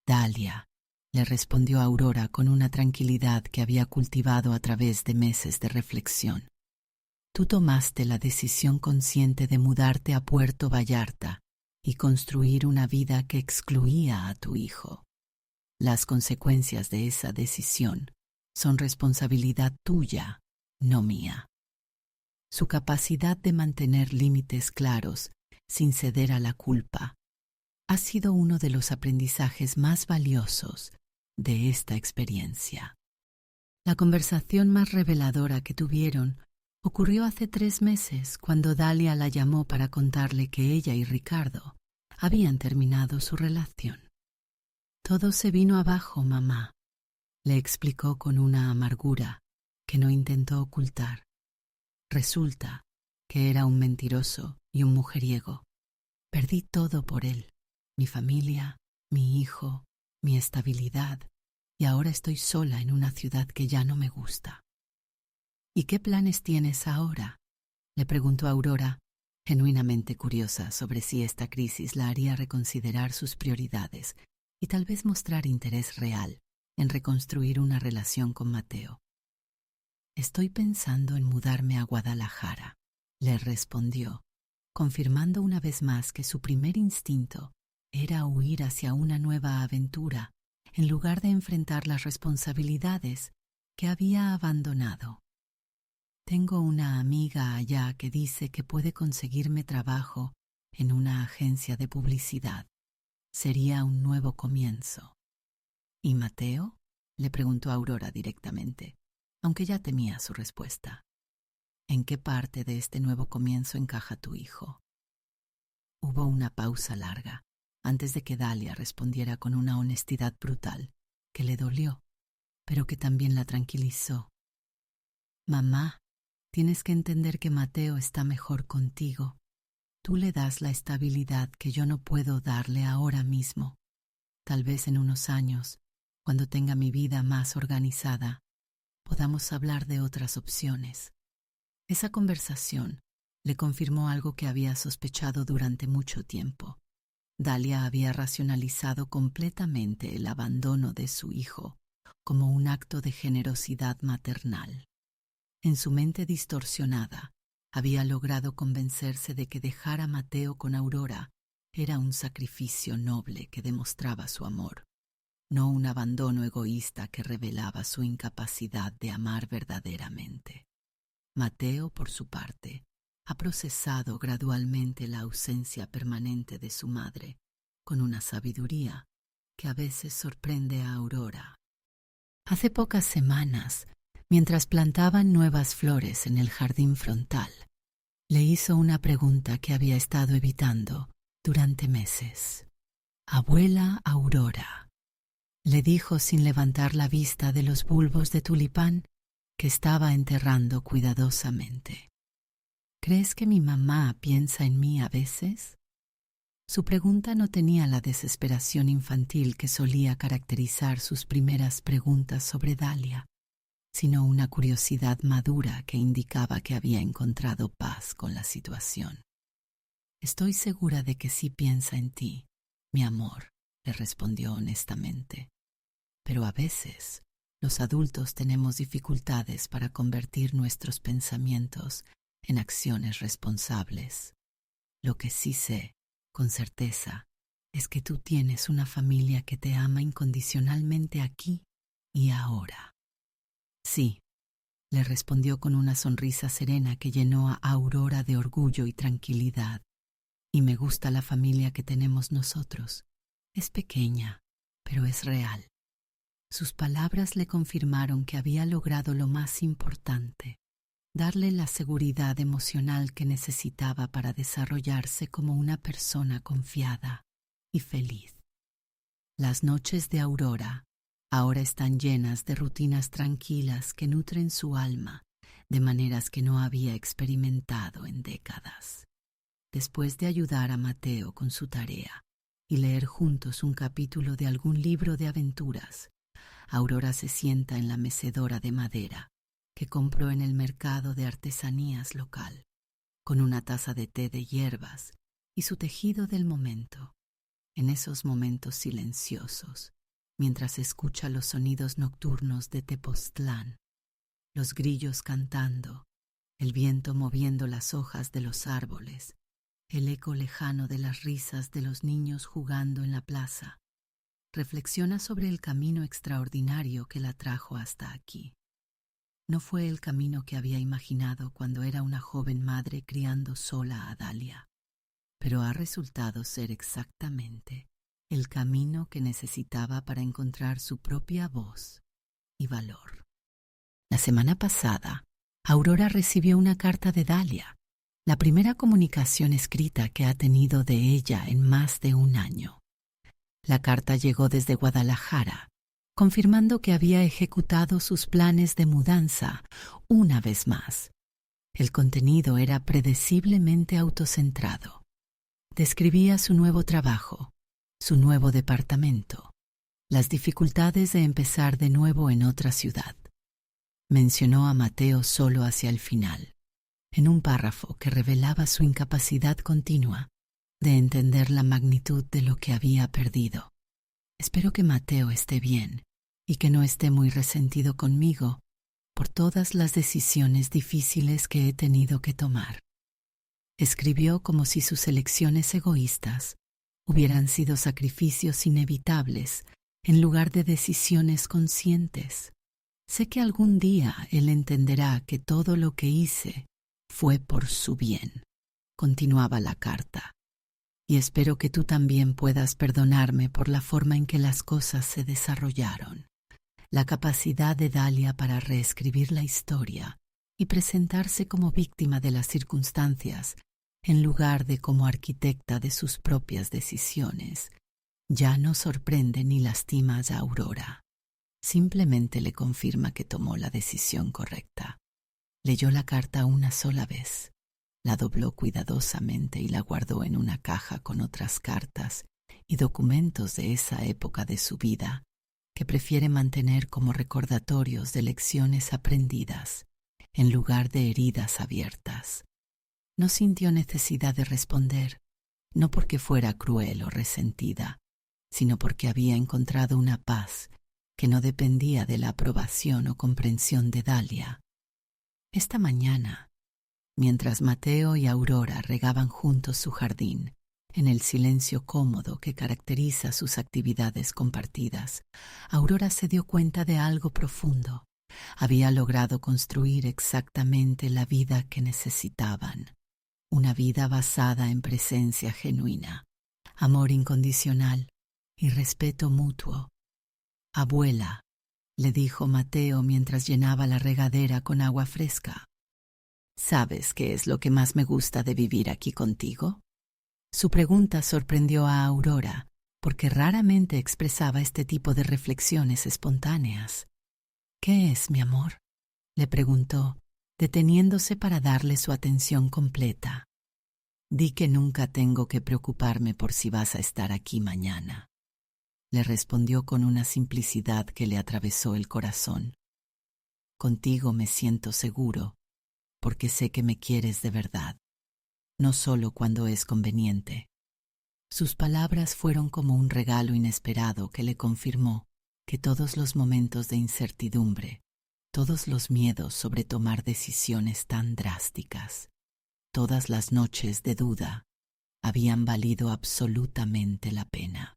«Dalia», le respondió Aurora con una tranquilidad que había cultivado a través de meses de reflexión. Tú tomaste la decisión consciente de mudarte a Puerto Vallarta y construir una vida que excluía a tu hijo. Las consecuencias de esa decisión son responsabilidad tuya, no mía. Su capacidad de mantener límites claros sin ceder a la culpa ha sido uno de los aprendizajes más valiosos de esta experiencia. La conversación más reveladora que tuvieron ocurrió hace 3 meses cuando Dalia la llamó para contarle que ella y Ricardo habían terminado su relación. Todo se vino abajo, mamá, le explicó con una amargura que no intentó ocultar. Resulta que era un mentiroso y un mujeriego. Perdí todo por él, mi familia, mi hijo, mi estabilidad, y ahora estoy sola en una ciudad que ya no me gusta. ¿Y qué planes tienes ahora?, le preguntó Aurora, genuinamente curiosa sobre si esta crisis la haría reconsiderar sus prioridades y tal vez mostrar interés real en reconstruir una relación con Mateo. Estoy pensando en mudarme a Guadalajara, le respondió, confirmando una vez más que su primer instinto era huir hacia una nueva aventura en lugar de enfrentar las responsabilidades que había abandonado. Tengo una amiga allá que dice que puede conseguirme trabajo en una agencia de publicidad. Sería un nuevo comienzo. ¿Y Mateo?, le preguntó Aurora directamente, aunque ya temía su respuesta. ¿En qué parte de este nuevo comienzo encaja tu hijo? Hubo una pausa larga antes de que Dalia respondiera con una honestidad brutal que le dolió, pero que también la tranquilizó. Mamá, tienes que entender que Mateo está mejor contigo. Tú le das la estabilidad que yo no puedo darle ahora mismo. Tal vez en unos años, cuando tenga mi vida más organizada, podamos hablar de otras opciones. Esa conversación le confirmó algo que había sospechado durante mucho tiempo. Dalia había racionalizado completamente el abandono de su hijo como un acto de generosidad maternal. En su mente distorsionada, había logrado convencerse de que dejar a Mateo con Aurora era un sacrificio noble que demostraba su amor, no un abandono egoísta que revelaba su incapacidad de amar verdaderamente. Mateo, por su parte, ha procesado gradualmente la ausencia permanente de su madre con una sabiduría que a veces sorprende a Aurora. Hace pocas semanas, mientras plantaban nuevas flores en el jardín frontal, le hizo una pregunta que había estado evitando durante meses. «Abuela Aurora», le dijo sin levantar la vista de los bulbos de tulipán que estaba enterrando cuidadosamente. «¿Crees que mi mamá piensa en mí a veces?» Su pregunta no tenía la desesperación infantil que solía caracterizar sus primeras preguntas sobre Dalia, sino una curiosidad madura que indicaba que había encontrado paz con la situación. «Estoy segura de que sí piensa en ti, mi amor», le respondió honestamente. «Pero a veces los adultos tenemos dificultades para convertir nuestros pensamientos en acciones responsables. Lo que sí sé, con certeza, es que tú tienes una familia que te ama incondicionalmente aquí y ahora». «Sí», le respondió con una sonrisa serena que llenó a Aurora de orgullo y tranquilidad. «Y me gusta la familia que tenemos nosotros. Es pequeña, pero es real». Sus palabras le confirmaron que había logrado lo más importante, darle la seguridad emocional que necesitaba para desarrollarse como una persona confiada y feliz. Las noches de Aurora ahora están llenas de rutinas tranquilas que nutren su alma de maneras que no había experimentado en décadas. Después de ayudar a Mateo con su tarea y leer juntos un capítulo de algún libro de aventuras, Aurora se sienta en la mecedora de madera que compró en el mercado de artesanías local, con una taza de té de hierbas y su tejido del momento. En esos momentos silenciosos, mientras escucha los sonidos nocturnos de Tepoztlán, los grillos cantando, el viento moviendo las hojas de los árboles, el eco lejano de las risas de los niños jugando en la plaza. Reflexiona sobre el camino extraordinario que la trajo hasta aquí. No fue el camino que había imaginado cuando era una joven madre criando sola a Dalia, pero ha resultado ser exactamente el camino que necesitaba para encontrar su propia voz y valor. La semana pasada, Aurora recibió una carta de Dalia, la primera comunicación escrita que ha tenido de ella en más de un año. La carta llegó desde Guadalajara, confirmando que había ejecutado sus planes de mudanza una vez más. El contenido era predeciblemente autocentrado. Describía su nuevo trabajo, su nuevo departamento, las dificultades de empezar de nuevo en otra ciudad. Mencionó a Mateo solo hacia el final, en un párrafo que revelaba su incapacidad continua de entender la magnitud de lo que había perdido. Espero que Mateo esté bien y que no esté muy resentido conmigo por todas las decisiones difíciles que he tenido que tomar. Escribió como si sus elecciones egoístas hubieran sido sacrificios inevitables en lugar de decisiones conscientes. Sé que algún día él entenderá que todo lo que hice fue por su bien, continuaba la carta, y espero que tú también puedas perdonarme por la forma en que las cosas se desarrollaron. La capacidad de Dalia para reescribir la historia y presentarse como víctima de las circunstancias en lugar de como arquitecta de sus propias decisiones ya no sorprende ni lastima a Aurora. Simplemente le confirma que tomó la decisión correcta. Leyó la carta una sola vez, la dobló cuidadosamente y la guardó en una caja con otras cartas y documentos de esa época de su vida que prefiere mantener como recordatorios de lecciones aprendidas en lugar de heridas abiertas. No sintió necesidad de responder, no porque fuera cruel o resentida, sino porque había encontrado una paz que no dependía de la aprobación o comprensión de Dalia. Esta mañana, mientras Mateo y Aurora regaban juntos su jardín, en el silencio cómodo que caracteriza sus actividades compartidas, Aurora se dio cuenta de algo profundo. Había logrado construir exactamente la vida que necesitaban, una vida basada en presencia genuina, amor incondicional y respeto mutuo. «Abuela», le dijo Mateo mientras llenaba la regadera con agua fresca, «¿sabes qué es lo que más me gusta de vivir aquí contigo?» Su pregunta sorprendió a Aurora, porque raramente expresaba este tipo de reflexiones espontáneas. «¿Qué es, mi amor?», le preguntó, deteniéndose para darle su atención completa. «Di que nunca tengo que preocuparme por si vas a estar aquí mañana», le respondió con una simplicidad que le atravesó el corazón. «Contigo me siento seguro, porque sé que me quieres de verdad, no solo cuando es conveniente». Sus palabras fueron como un regalo inesperado que le confirmó que todos los momentos de incertidumbre, todos los miedos sobre tomar decisiones tan drásticas, todas las noches de duda, habían valido absolutamente la pena.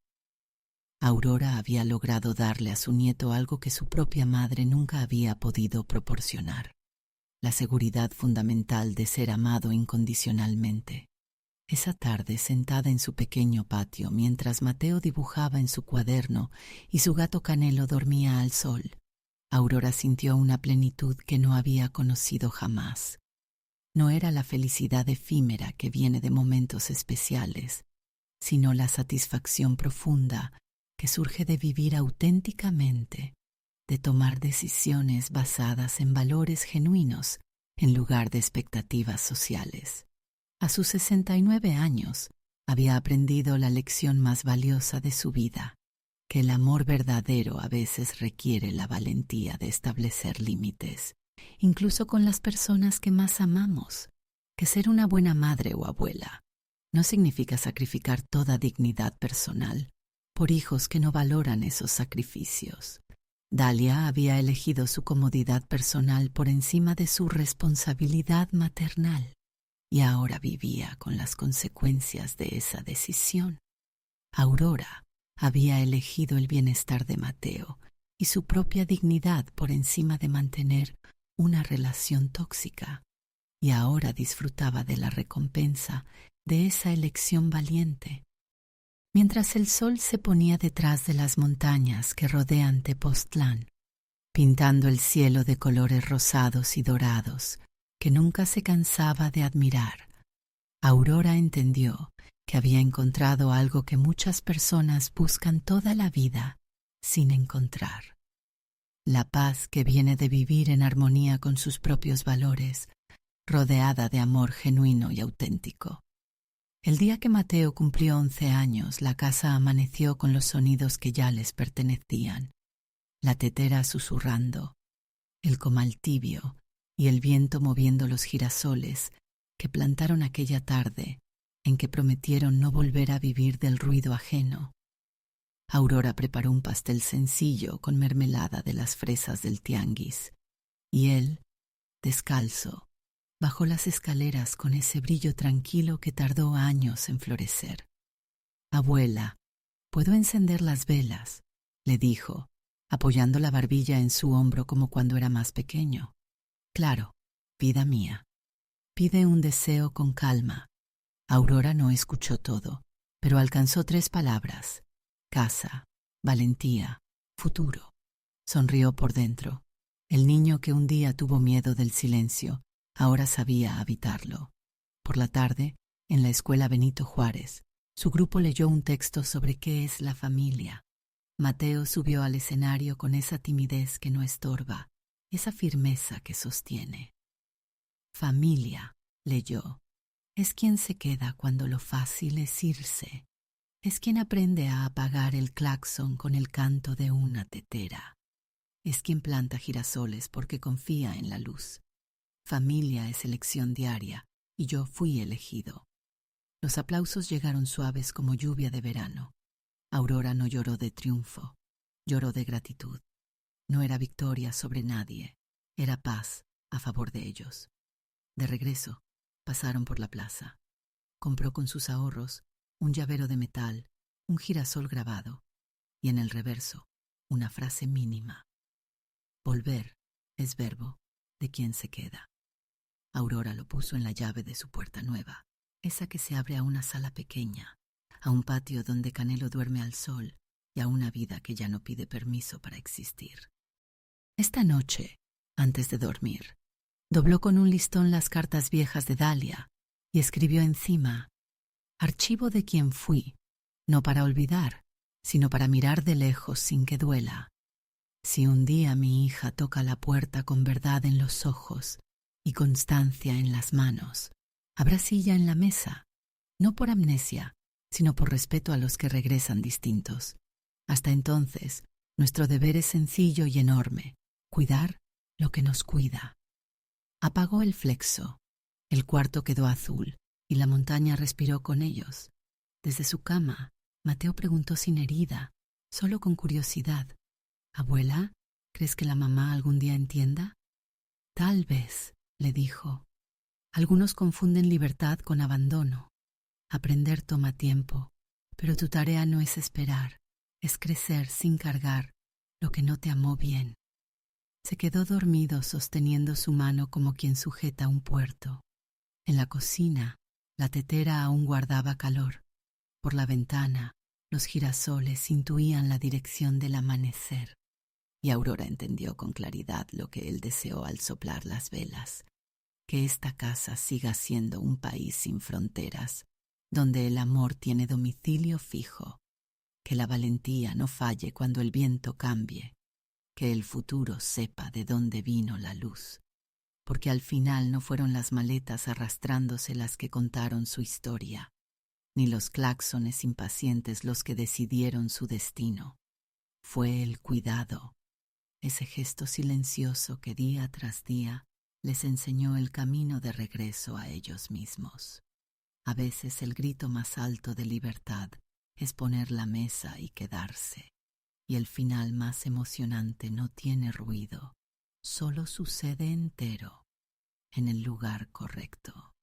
Aurora había logrado darle a su nieto algo que su propia madre nunca había podido proporcionar: la seguridad fundamental de ser amado incondicionalmente. Esa tarde, sentada en su pequeño patio, mientras Mateo dibujaba en su cuaderno y su gato Canelo dormía al sol, Aurora sintió una plenitud que no había conocido jamás. No era la felicidad efímera que viene de momentos especiales, sino la satisfacción profunda que surge de vivir auténticamente, de tomar decisiones basadas en valores genuinos en lugar de expectativas sociales. A sus 69 años, había aprendido la lección más valiosa de su vida, que el amor verdadero a veces requiere la valentía de establecer límites, incluso con las personas que más amamos, que ser una buena madre o abuela no significa sacrificar toda dignidad personal por hijos que no valoran esos sacrificios. Dalia había elegido su comodidad personal por encima de su responsabilidad maternal y ahora vivía con las consecuencias de esa decisión. Aurora había elegido el bienestar de Mateo y su propia dignidad por encima de mantener una relación tóxica, y ahora disfrutaba de la recompensa de esa elección valiente. Mientras el sol se ponía detrás de las montañas que rodean Tepoztlán, pintando el cielo de colores rosados y dorados que nunca se cansaba de admirar, Aurora entendió que había encontrado algo que muchas personas buscan toda la vida sin encontrar: la paz que viene de vivir en armonía con sus propios valores, rodeada de amor genuino y auténtico. El día que Mateo cumplió 11 años, la casa amaneció con los sonidos que ya les pertenecían: la tetera susurrando, el comal tibio y el viento moviendo los girasoles que plantaron aquella tarde en que prometieron no volver a vivir del ruido ajeno. Aurora preparó un pastel sencillo con mermelada de las fresas del tianguis, y él, descalzo, bajó las escaleras con ese brillo tranquilo que tardó años en florecer. «Abuela, ¿puedo encender las velas?», le dijo, apoyando la barbilla en su hombro como cuando era más pequeño. «Claro, vida mía. Pide un deseo con calma». Aurora no escuchó todo, pero alcanzó 3 palabras: casa, valentía, futuro. Sonrió por dentro. El niño que un día tuvo miedo del silencio, ahora sabía habitarlo. Por la tarde, en la escuela Benito Juárez, su grupo leyó un texto sobre qué es la familia. Mateo subió al escenario con esa timidez que no estorba, esa firmeza que sostiene. Familia, leyó, es quien se queda cuando lo fácil es irse. Es quien aprende a apagar el claxon con el canto de una tetera. Es quien planta girasoles porque confía en la luz. Familia es elección diaria, y yo fui elegido. Los aplausos llegaron suaves como lluvia de verano. Aurora no lloró de triunfo, lloró de gratitud. No era victoria sobre nadie, era paz a favor de ellos. De regreso, pasaron por la plaza. Compró con sus ahorros un llavero de metal, un girasol grabado, y en el reverso una frase mínima: volver es verbo de quien se queda. Aurora lo puso en la llave de su puerta nueva, esa que se abre a una sala pequeña, a un patio donde Canelo duerme al sol y a una vida que ya no pide permiso para existir. Esta noche, antes de dormir, dobló con un listón las cartas viejas de Dalia y escribió encima: archivo de quien fui, no para olvidar, sino para mirar de lejos sin que duela. Si un día mi hija toca la puerta con verdad en los ojos y constancia en las manos, habrá silla en la mesa, no por amnesia, sino por respeto a los que regresan distintos. Hasta entonces, nuestro deber es sencillo y enorme: cuidar lo que nos cuida. Apagó el flexo. El cuarto quedó azul y la montaña respiró con ellos. Desde su cama, Mateo preguntó sin herida, solo con curiosidad: «Abuela, ¿crees que la mamá algún día entienda?» «Tal vez», le dijo. «Algunos confunden libertad con abandono. Aprender toma tiempo, pero tu tarea no es esperar, es crecer sin cargar lo que no te amó bien». Se quedó dormido sosteniendo su mano como quien sujeta un puerto. En la cocina, la tetera aún guardaba calor. Por la ventana, los girasoles intuían la dirección del amanecer. Y Aurora entendió con claridad lo que él deseó al soplar las velas: que esta casa siga siendo un país sin fronteras, donde el amor tiene domicilio fijo, que la valentía no falle cuando el viento cambie, que el futuro sepa de dónde vino la luz, porque al final no fueron las maletas arrastrándose las que contaron su historia, ni los claxones impacientes los que decidieron su destino. Fue el cuidado, ese gesto silencioso que día tras día les enseñó el camino de regreso a ellos mismos. A veces el grito más alto de libertad es poner la mesa y quedarse. Y el final más emocionante no tiene ruido, solo sucede entero, en el lugar correcto.